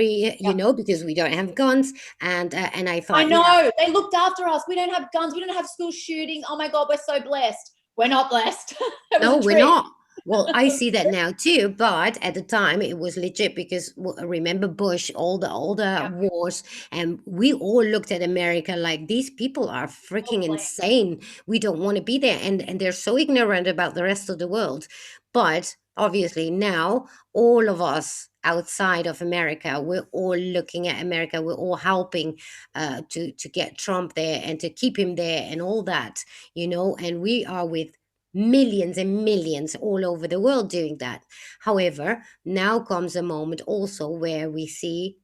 we don't have guns. And I I thought, yeah, know. They looked after us. We don't have guns. We don't have school shootings. Oh my God, we're so blessed. We're not blessed. It was no, a we're trick. not. Well, I see that now too, but at the time it was legit because remember Bush, all the Yeah, wars, and we all looked at America like these people are freaking totally. insane. We don't want to be there, and they're so ignorant about the rest of the world. But obviously now all of us outside of America, we're all looking at America. We're all helping to get Trump there and to keep him there and all that, and we are with millions and millions all over the world doing that. However, now comes a moment also where we see,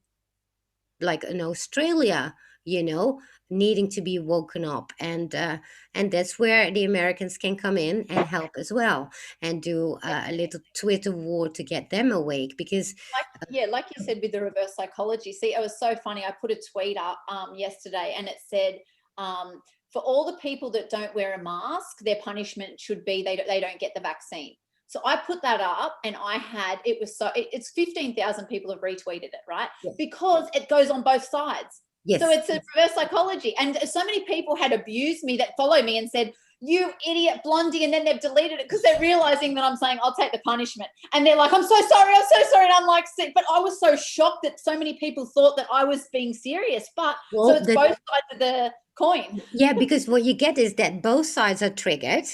like in Australia, needing to be woken up, and that's where the Americans can come in and help as well, and do a little Twitter war to get them awake because Like you said with the reverse psychology. See, it was so funny. I put a tweet up yesterday, and it said, for all the people that don't wear a mask, their punishment should be they don't get the vaccine. So I put that up, and it's 15,000 people have retweeted it, right? yes, Because it goes on both sides. So yes, it's a reverse psychology. And so many people had abused me that follow me and said, you idiot Blondie, and then they've deleted it because they're realizing that I'm saying I'll take the punishment, and they're like, I'm so sorry, and I'm like, but I was so shocked that so many people thought that I was being serious, but so Well, it's both sides of the coin. yeah, because what you get is that both sides are triggered,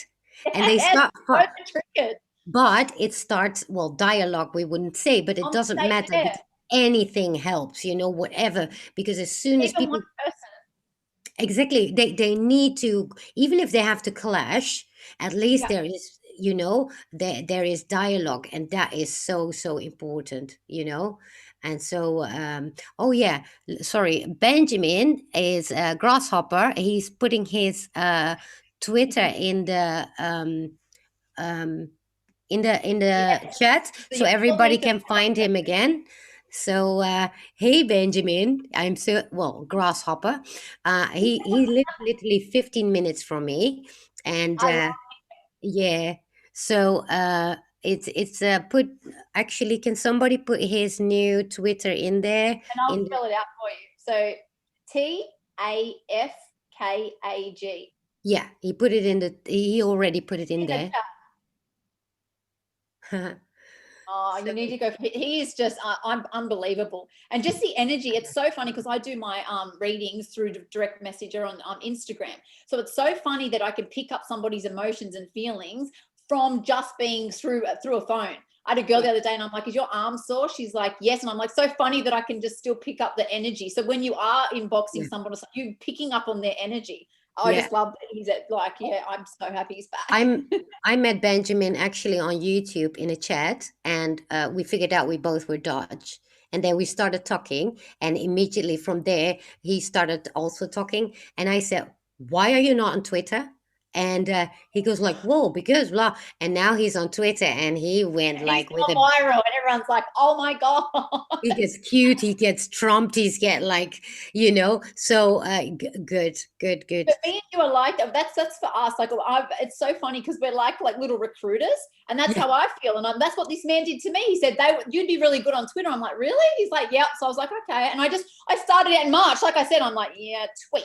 and they Yes, start. both are triggered. But it starts, well, dialogue, we wouldn't say, but it I'm doesn't saying, matter yeah, because anything helps, whatever. Because as soon as even one people, person. exactly, they need to, even if they have to clash, at least Yeah, there is, there is dialogue, and that is so, so important. And so, oh yeah, sorry, Benjamin is a grasshopper. He's putting his Twitter um, in the yeah. chat So so you all everybody need to can find him again. So hey Benjamin, I'm so, well, grasshopper. He lives literally 15 minutes from me, and I love, yeah. So it's put, actually, can somebody put his new Twitter in there? and I'll In the, spell it out for you. So TAFKAG yeah, he already put it in in the there. chat. Oh, So you need to go. He is just I'm unbelievable, and just the energy. It's so funny because I do my readings through direct messenger on Instagram. So it's so funny that I can pick up somebody's emotions and feelings from just being through a phone. I had a girl yeah, the other day, and I'm like, "Is your arm sore?" She's like, "Yes," and I'm like, "So funny that I can just still pick up the energy." So when you are inboxing yeah, someone, you picking up on their energy. I yeah. just love that he's at, like, yeah. I'm so happy he's back. I'm I met Benjamin actually on YouTube in a chat, and we figured out we both were Dutch. And then we started talking, and immediately from there he started also talking. And I said, "Why are you not on Twitter?" And he goes like, "Whoa, because blah." And now he's on Twitter, and he went He's like with gone a, viral, and everyone's like, "Oh my god!" he gets cute, he gets trumped, he's get like. So good, good, good. But me and you are like that. That's for us. Like, it's so funny because we're like little recruiters, and that's Yeah, how I feel. And that's what this man did to me. He said you'd be really good on Twitter. I'm like, really? He's like, yeah. So I was like, okay. And I started it in March. Like I said, I'm like, yeah, tweet.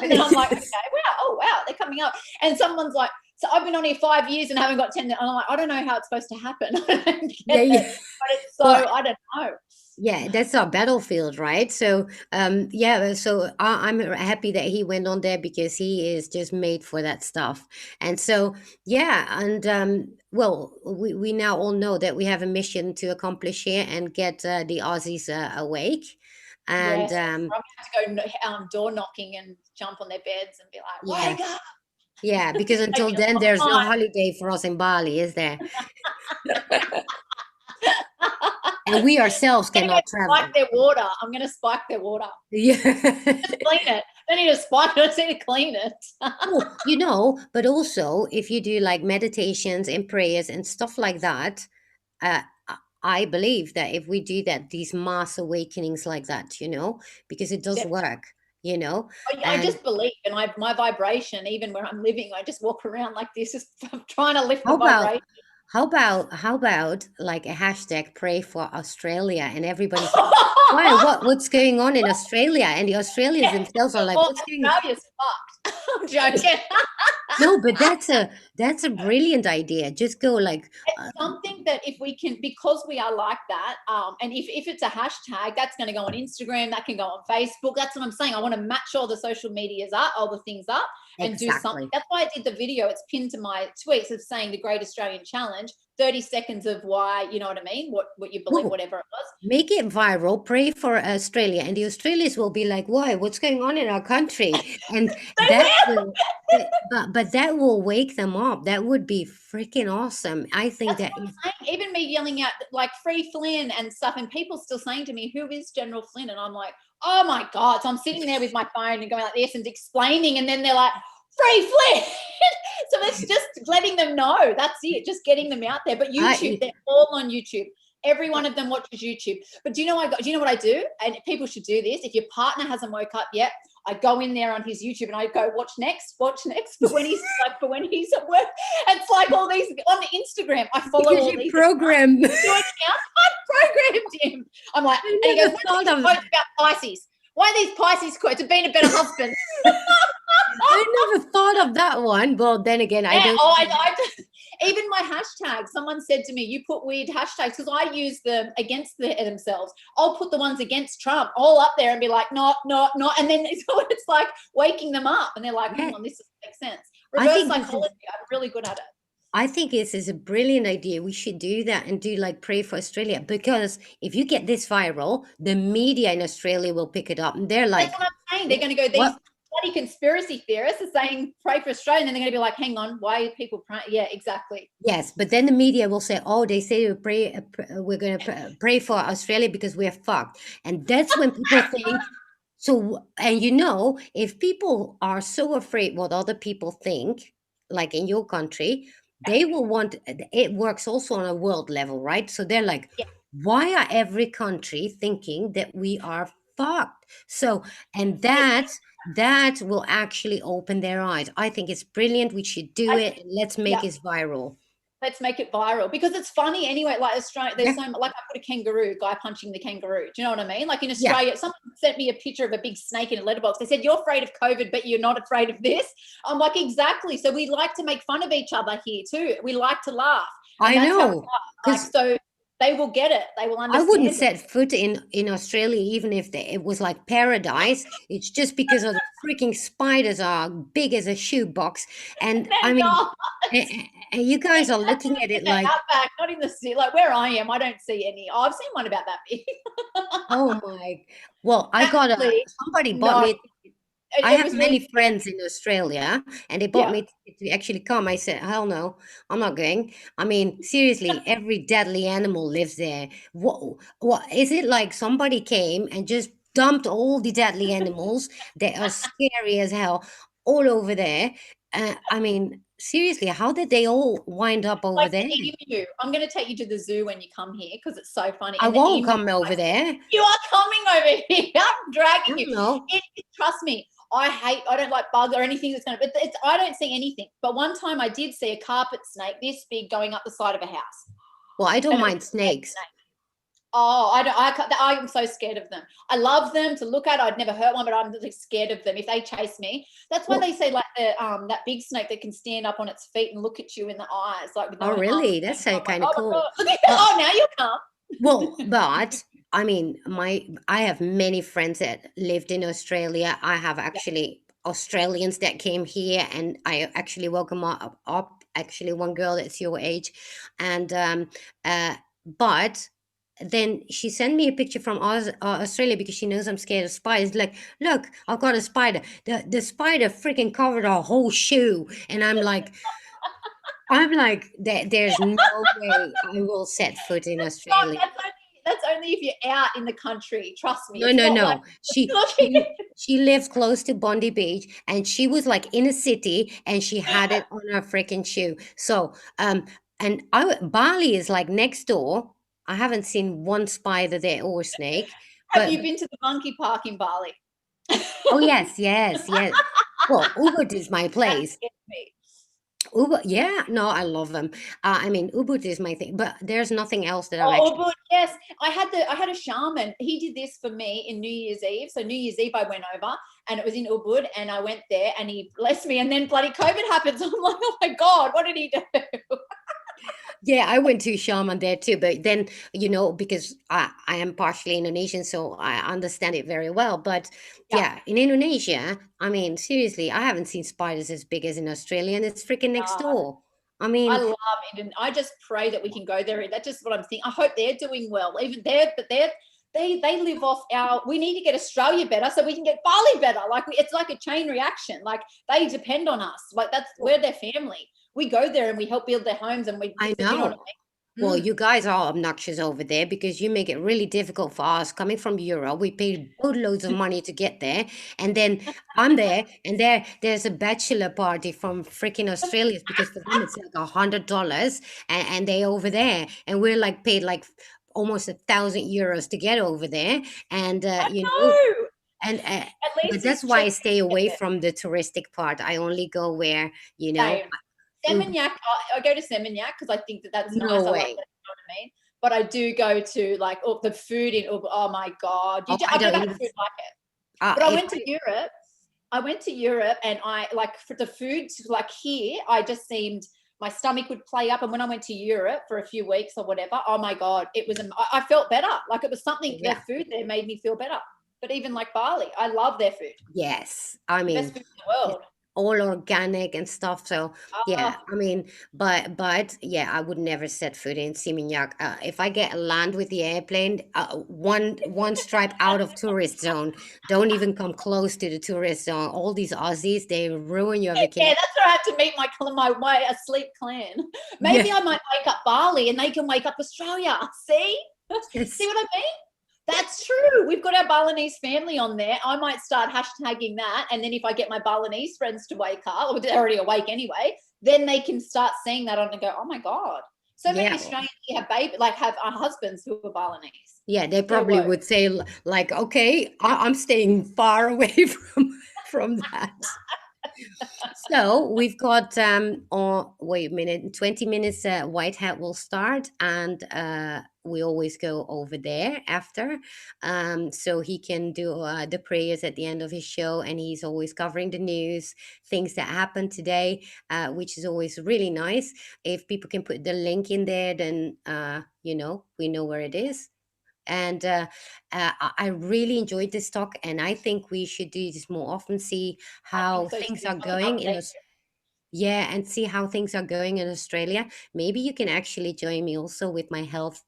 And then I'm like, okay, wow, oh wow, they're coming up. And someone's like, so I've been on here 5 years and haven't got 10. And I'm like, I don't know how it's supposed to happen. I don't yeah, get it. yeah. But it's so Well, I don't know. yeah, that's our battlefield, right? So, yeah, so I'm happy that he went on there because he is just made for that stuff. And so, yeah, and well, we now all know that we have a mission to accomplish here and get the Aussies awake. And Yes, I'm gonna have to go door knocking and jump on their beds and be like, yeah, wake up. yeah, because Take until me a then, there's long no time. holiday for us in Bali, is there? And we ourselves I'm gonna cannot go spike travel. their water. I'm gonna spike their water. Yeah. Just clean it. I don't need to spike it. I just need to clean it. Oh, but also if you do like meditations and prayers and stuff like that, I believe that if we do that, these mass awakenings like that, because it does work, you know, I and just believe, and my vibration, even where I'm living, I just walk around like this, just trying to lift the how about vibration. how about like a hashtag pray for Australia, and everybody's like, why, what's going on in Australia? And the Australians Yeah. themselves are like, Well, what's going. Australia's fucked. I'm joking. No, but that's a brilliant idea. Just go like, It's something that if we can, because we are like that, and if it's a hashtag, that's going to go on Instagram, that can go on Facebook. That's what I'm saying. I want to match all the social medias up, all the things up, and do something. exactly. That's why I did the video. It's pinned to my tweets of saying the Great Australian Challenge, 30 seconds of why, you know what I mean? What you believe, Well, whatever it was. make it viral, pray for Australia, and the Australians will be like, why, what's going on in our country? And They that will. will, but that will wake them up. That would be freaking awesome. I think That's that what is, I'm saying. Even me yelling out like Free Flynn and stuff, and people still saying to me, "Who is General Flynn?" And I'm like, "Oh my god!" So I'm sitting there with my phone and going like this and explaining, and then they're like, "Free Flynn." So it's just letting them know. That's it. Just getting them out there. But YouTube, I, they're all on YouTube. Every one of them watches YouTube. But do you know what I do? And people should do this. If your partner hasn't woke up yet, I go in there on his YouTube and I go, watch next. But when he's at work, it's like all these on the Instagram. I follow because all you these. program. Do it now. I programmed him. I'm like, I and he never goes, thought what's of. this post about Pisces? Why are these Pisces quotes? Have been a better husband. I never thought of that one. Well, then again, I Yeah. don't. Oh, even my hashtag. Someone said to me, "You put weird hashtags," because I use them against themselves. I'll put the ones against Trump all up there and be like, "Not," and then it's like waking them up, and they're like, Yeah, "Hang on, this doesn't make sense." I Reverse think this is. psychology. I'm really good at it. I think this is a brilliant idea. We should do that and do like pray for Australia, because if you get this viral, the media in Australia will pick it up and they're That's like, what I'm saying. They're going to go, these what? bloody conspiracy theorists are saying pray for Australia, and then they're going to be like, hang on, why are people praying? Yeah, exactly. Yes, but then the media will say, "Oh, they say we pray, we're going to pray for Australia because we're fucked," and that's when people think. So, and if people are so afraid what other people think, like in your country, they will want. It works also on a world level, right? So they're like, Yeah, "Why are every country thinking that we are fucked?" So, and yeah, that will actually open their eyes. I think it's brilliant. We should do I, it. Let's make yeah. it viral. Let's make it viral because it's funny anyway. Like Australia, there's Yeah. so like I put a kangaroo, guy punching the kangaroo. Do you know what I mean? Like in Yeah, Australia, someone sent me a picture of a big snake in a letterbox. They said, "You're afraid of COVID, but you're not afraid of this." I'm like, exactly. So we like to make fun of each other here too. We like to laugh, and I that's how we know. are. Like Because so, they will get it. They will I wouldn't understand it. set foot in Australia even if it was like paradise. It's just because of the freaking spiders are big as a shoebox. And I They're mean, not. and you guys are That's looking at in it the like, outback, not in the city. Like where I am, I don't see any. Oh, I've seen one about that big. oh my. Well, Actually, somebody bought no, me. I it have was really many friends in Australia and they bought yeah. me to actually come. I said, hell no, I'm not going. I mean, seriously, every deadly animal lives there. What is it like somebody came and just dumped all the deadly animals that are scary as hell all over there? I mean, seriously, how did they all wind up over Like there? the emu. I'm going to take you to the zoo when you come here because it's so funny. I And the won't emu, come over there. you are coming over here. I'm I dragging you. don't know. Trust me. I don't like bugs or anything that's going to, but I don't see anything. But one time I did see a carpet snake this big going up the side of a house. Well, I don't And it was mind a red snakes. snake. Oh, I don't. I'm so scared of them. I love them to look at. I'd never hurt one, but I'm like scared of them. If they chase me, that's why Well, they say like the that big snake that can stand up on its feet and look at you in the eyes, like with oh, no arms. really? That's I'm like, kind of oh my cool. god, look at that. Well, Oh, now you come. Well, but I mean, I have many friends that lived in Australia. I have Yeah. actually Australians that came here, and I actually welcome up actually one girl that's your age, and but then she sent me a picture from Australia because she knows I'm scared of spiders. Like, look, I've got a spider. The spider freaking covered our whole shoe, and I'm like, there's no way I will set foot in God, Australia. that's only if you're out in the country. Trust me, No, it's no, not like no. She looking. she she lives close to Bondi Beach, and she was like in a city, and she had it on her freaking shoe. So, and Bali is like next door. I haven't seen one spider there or snake, Have but you been to the monkey park in Bali? oh yes, yes, yes. Well, Ubud is my That place. scares me. Ubud, yeah, no, I love them. I mean, Ubud is my thing, but there's nothing else that I've Oh, actually. but yes, I had a shaman. He did this for me in New Year's Eve. So New Year's Eve, I went over, and it was in Ubud, and I went there, and he blessed me. And then bloody COVID happens. I'm like, oh my god, what did he do? Yeah, I went to shaman there too, but then because I am partially Indonesian, so I understand it very well. But Yeah, yeah, in Indonesia, I mean, seriously, I haven't seen spiders as big as in Australia, and it's freaking next uh, door. I I mean, love it, and I just pray that we can go there. That's just what I'm thinking. I hope they're doing well. Even there, but they live off our. We need to get Australia better so we can get Bali better. Like it's like a chain reaction. Like they depend on us. Like we're their family. We go there and we help build their homes, and we, I you know what know. I Well, mean? you guys are obnoxious over there because you make it really difficult for us coming from Europe. We paid boatloads of money to get there, and then I'm there, and there's a bachelor party from freaking Australia because for them it's like $100, and they over there, and we're like paid like almost €1,000 to get over there, and I know. and At but least that's it's why cheap I stay to get away there. from the touristic part. I only go where Same. Ub- Seminyak, I go to Seminyak because I think that that's nice. no I like way. that. You know what I mean? But I do go to like the food in Ubud. Oh my god, Oh, I I've don't never had even. food like it. But I If went to Europe. I went to Europe, and I like for the food, like here, I just seemed my stomach would play up. And when I went to Europe for a few weeks or whatever, oh my God, it was, I felt better. Like it was something, the yeah, food there made me feel better. But even like Bali, I love their food. yes, I The best mean, food in the it's world. all organic and stuff. So yeah, Oh, I mean, but yeah, I would never set foot in Seminyak. If I get land with the airplane, one stripe out of tourist zone. Don't even come close to the tourist zone. All these Aussies, they ruin your yeah, vacation. that's where I had to meet my asleep clan. Yeah, Maybe I might wake up Bali and they can wake up Australia. See? See yes, what I mean? That's true. We've got our Balinese family on there. I might start hashtagging that. And then if I get my Balinese friends to wake up, or they're already awake anyway, then they can start seeing that on and go, oh my God. So many yeah. Australians have baby, like have husbands who are Balinese. Yeah, they So probably woke. would say like, okay, I'm staying far away from that. So we've got oh wait a minute, in 20 minutes White Hat will start, and we always go over there after. So he can do the prayers at the end of his show, and he's always covering the news, things that happened today, which is always really nice. If people can put the link in there, then we know where it is. And I really enjoyed this talk, and I think we should do this more often. See I how think so things too. are So I can going in update Aus- yeah, and see how things are going in Australia. Maybe you can actually join me also with my health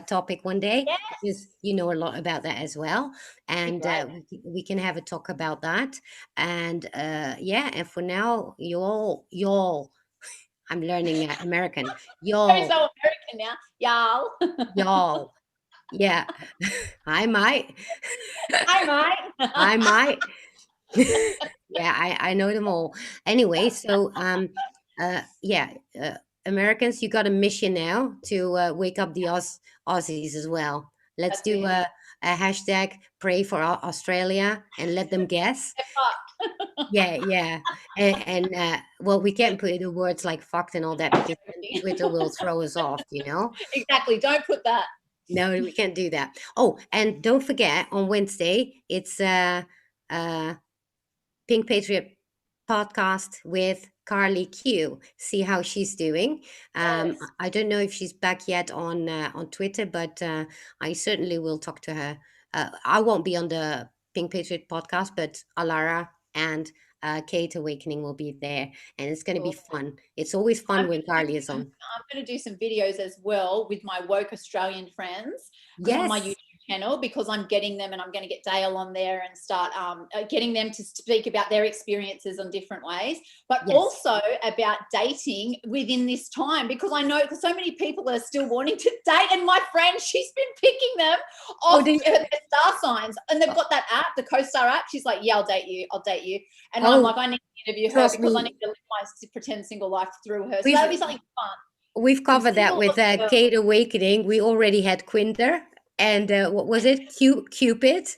topic one day, you. because you know a lot about that as well, Be and great. we can have a talk about that. And yeah, and for now, y'all, I'm learning American. Very Y'all, so American now, y'all. y'all, yeah, I might. Hi, mate. I might. Yeah, I know them all. Anyway, so yeah, Americans, you got a mission now to wake up the Aussies as well. Let's That's do it. a hashtag pray for Australia and let them guess. Step up. Yeah, yeah, and well, we can't put the words like fucked and all that because then Twitter will throw us off. You know. Exactly. Don't put that. No, we can't do that. Oh, and don't forget on Wednesday it's uh Pink Patriot podcast with Carly Q. See how she's doing. Yes. I don't know if she's back yet on Twitter, but I certainly will talk to her. I won't be on the Pink Patriot podcast, but Alara and Kate Awakening will be there, and it's going to be Cool. fun. It's always fun when Carly is on. I'm going to do some videos as well with my woke Australian friends because on my Yes, YouTube channel, because I'm getting them, and I'm going to get Dale on there and start getting them to speak about their experiences on different ways, but yes. also about dating within this time, because I know because so many people are still wanting to date, and my friend, she's been picking them Oh, off they, their star signs, and they've got that app, the co-star app. She's like, yeah, I'll date you, and I'm oh, like, I need to interview her trust because I need me, to live my pretend single life through her. So we've that'll be something fun. we've I'm covered that single with of the world. Kate Awakening. We already had Quinder, and what was it? Cupid,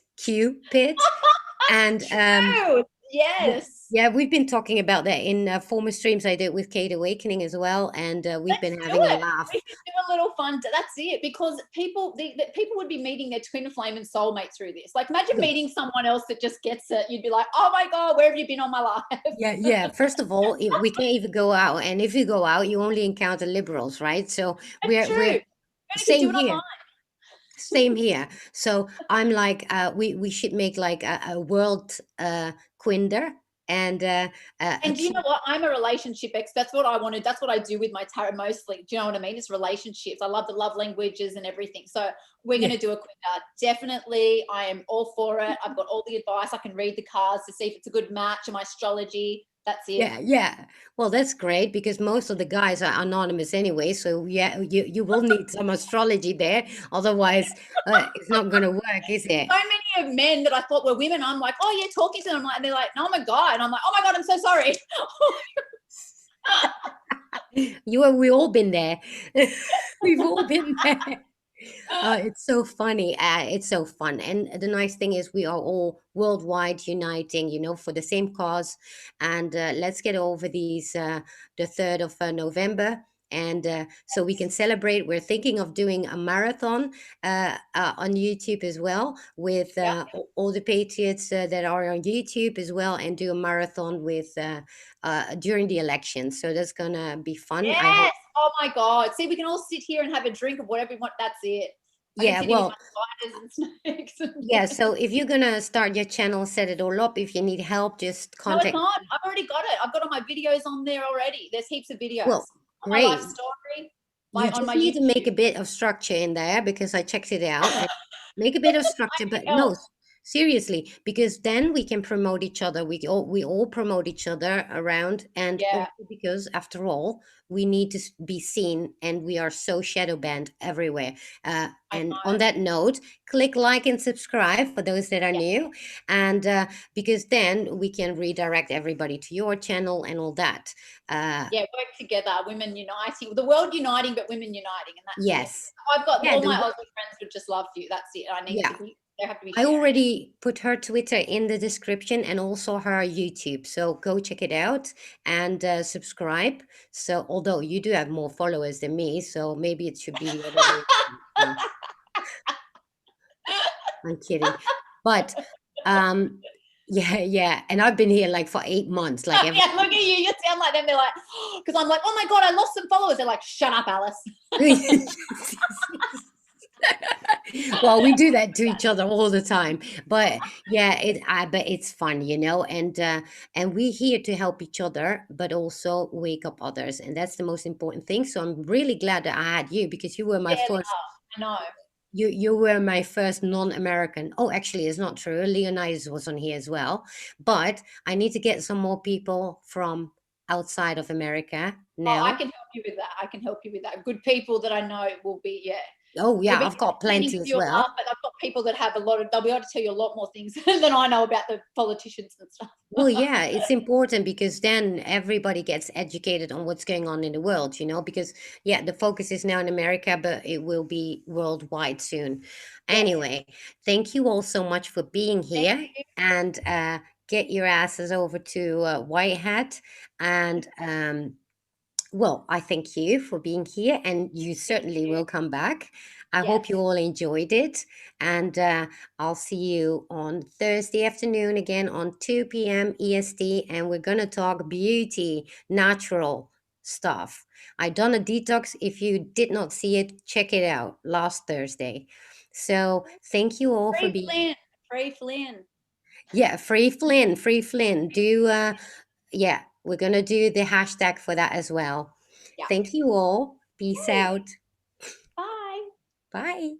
and True. yeah, Yes. yeah. We've been talking about that in former streams I did with Kate Awakening as well, and we've Let's been do having a it. We laugh. should do a little fun. That's it. Because people would be meeting their twin flame and soulmate through this. Like, imagine meeting Yes. someone else that just gets it. You'd be like, oh my God, where have you been all my life? Yeah, yeah. First of all, we can't even go out, and if you go out, you only encounter liberals, right? So It's true. we're You only can same do it here. online. Same here. So I'm like, we should make like a world Quinder, and a And you know cute, what? I'm a relationship expert. That's what I wanted. That's what I do with my tarot mostly. Do you know what I mean? It's relationships. I love the love languages and everything. So we're going yeah, to do a quick definitely. I am all for it. I've got all the advice. I can read the cards to see if it's a good match and my astrology. That's it. yeah, yeah. Well, that's great because most of the guys are anonymous anyway. So yeah, you will need some astrology there. Otherwise, it's not going to work, is it? So many of men that I thought were women, I'm like, oh yeah, talking to them. I'm like, and they're like, no, I'm a guy. And I'm like, oh my God, I'm so sorry. We all been there. We've all been there. It's so funny. It's so fun. And the nice thing is we are all worldwide uniting, for the same cause. And let's get over the 3rd of November. and so we can celebrate. We're thinking of doing a marathon on YouTube as well with Yep. all the patriots that are on YouTube as well, and do a marathon with during the election. So that's gonna be fun. I hope. Yes. Oh my God. See, we can all sit here and have a drink of whatever we want. That's it. I can Yeah, sit here with my well, spiders and snakes. yeah. So if you're gonna start your channel, set it all up. If you need help, just No, it's contact. not. I've already got it. I've got all my videos on there already. There's heaps of videos Well, on my life great. story, You on just my need to make YouTube. a bit of structure in there because I checked it out, and make a bit of I structure. need But no, help. seriously, because then we can promote each other. We all promote each other around, and Yeah, also because after all, we need to be seen, and we are so shadow banned everywhere. I And on know. that note, click like and subscribe for those that are Yeah, new, and because then we can redirect everybody to your channel and all that. Uh, yeah, work together, women uniting, the world uniting, but women uniting, and that's it. yes. I've got Yeah, all my Aussie friends would just love you. That's it. I need yeah. to be. They have to be I sharing. already put her Twitter in the description and also her YouTube. So go check it out and subscribe. So although you do have more followers than me, so maybe it should be the other way around. I'm kidding. But um yeah, yeah. And I've been here like for 8 months, like every Yeah, look at you. You sound like them. They're like, because I'm like, oh my God, I lost some followers. They're like, shut up, Alice. well, we do that to each other all the time, but yeah, but it's fun, and we're here to help each other but also wake up others, and that's the most important thing. So I'm really glad that I had you, because you were my Yeah, first. I know. You were my first non-American. Oh, actually, it's not true. Leonidas was on here as well, but I need to get some more people from outside of America Oh, I now. can help you with that. I can help you with that. Good people that I know will be, yeah. Oh They'll yeah, be I've got pretending plenty to as you well. enough, but I've got people that have a lot of, they'll be able to tell you a lot more things than I know about the politicians and stuff. Well, yeah, it's important because then everybody gets educated on what's going on in the world, because, yeah, the focus is now in America, but it will be worldwide soon. Yes. Anyway, thank you all so much for being Thank here, you. and get your asses over to White Hat. And well, I thank you for being here, and you Thank certainly you. will come back. I Yes. hope you all enjoyed it, and I'll see you on Thursday afternoon again on 2 p.m. EST, and we're going to talk beauty, natural stuff. I done a detox. If you did not see it, check it out last Thursday. So thank you all for Free being. Flynn. Free Flynn. Yeah, free Flynn, free Flynn. Do yeah, we're gonna do the hashtag for that as well. Yeah. Thank you all. Peace Yay. out. Bye. Bye.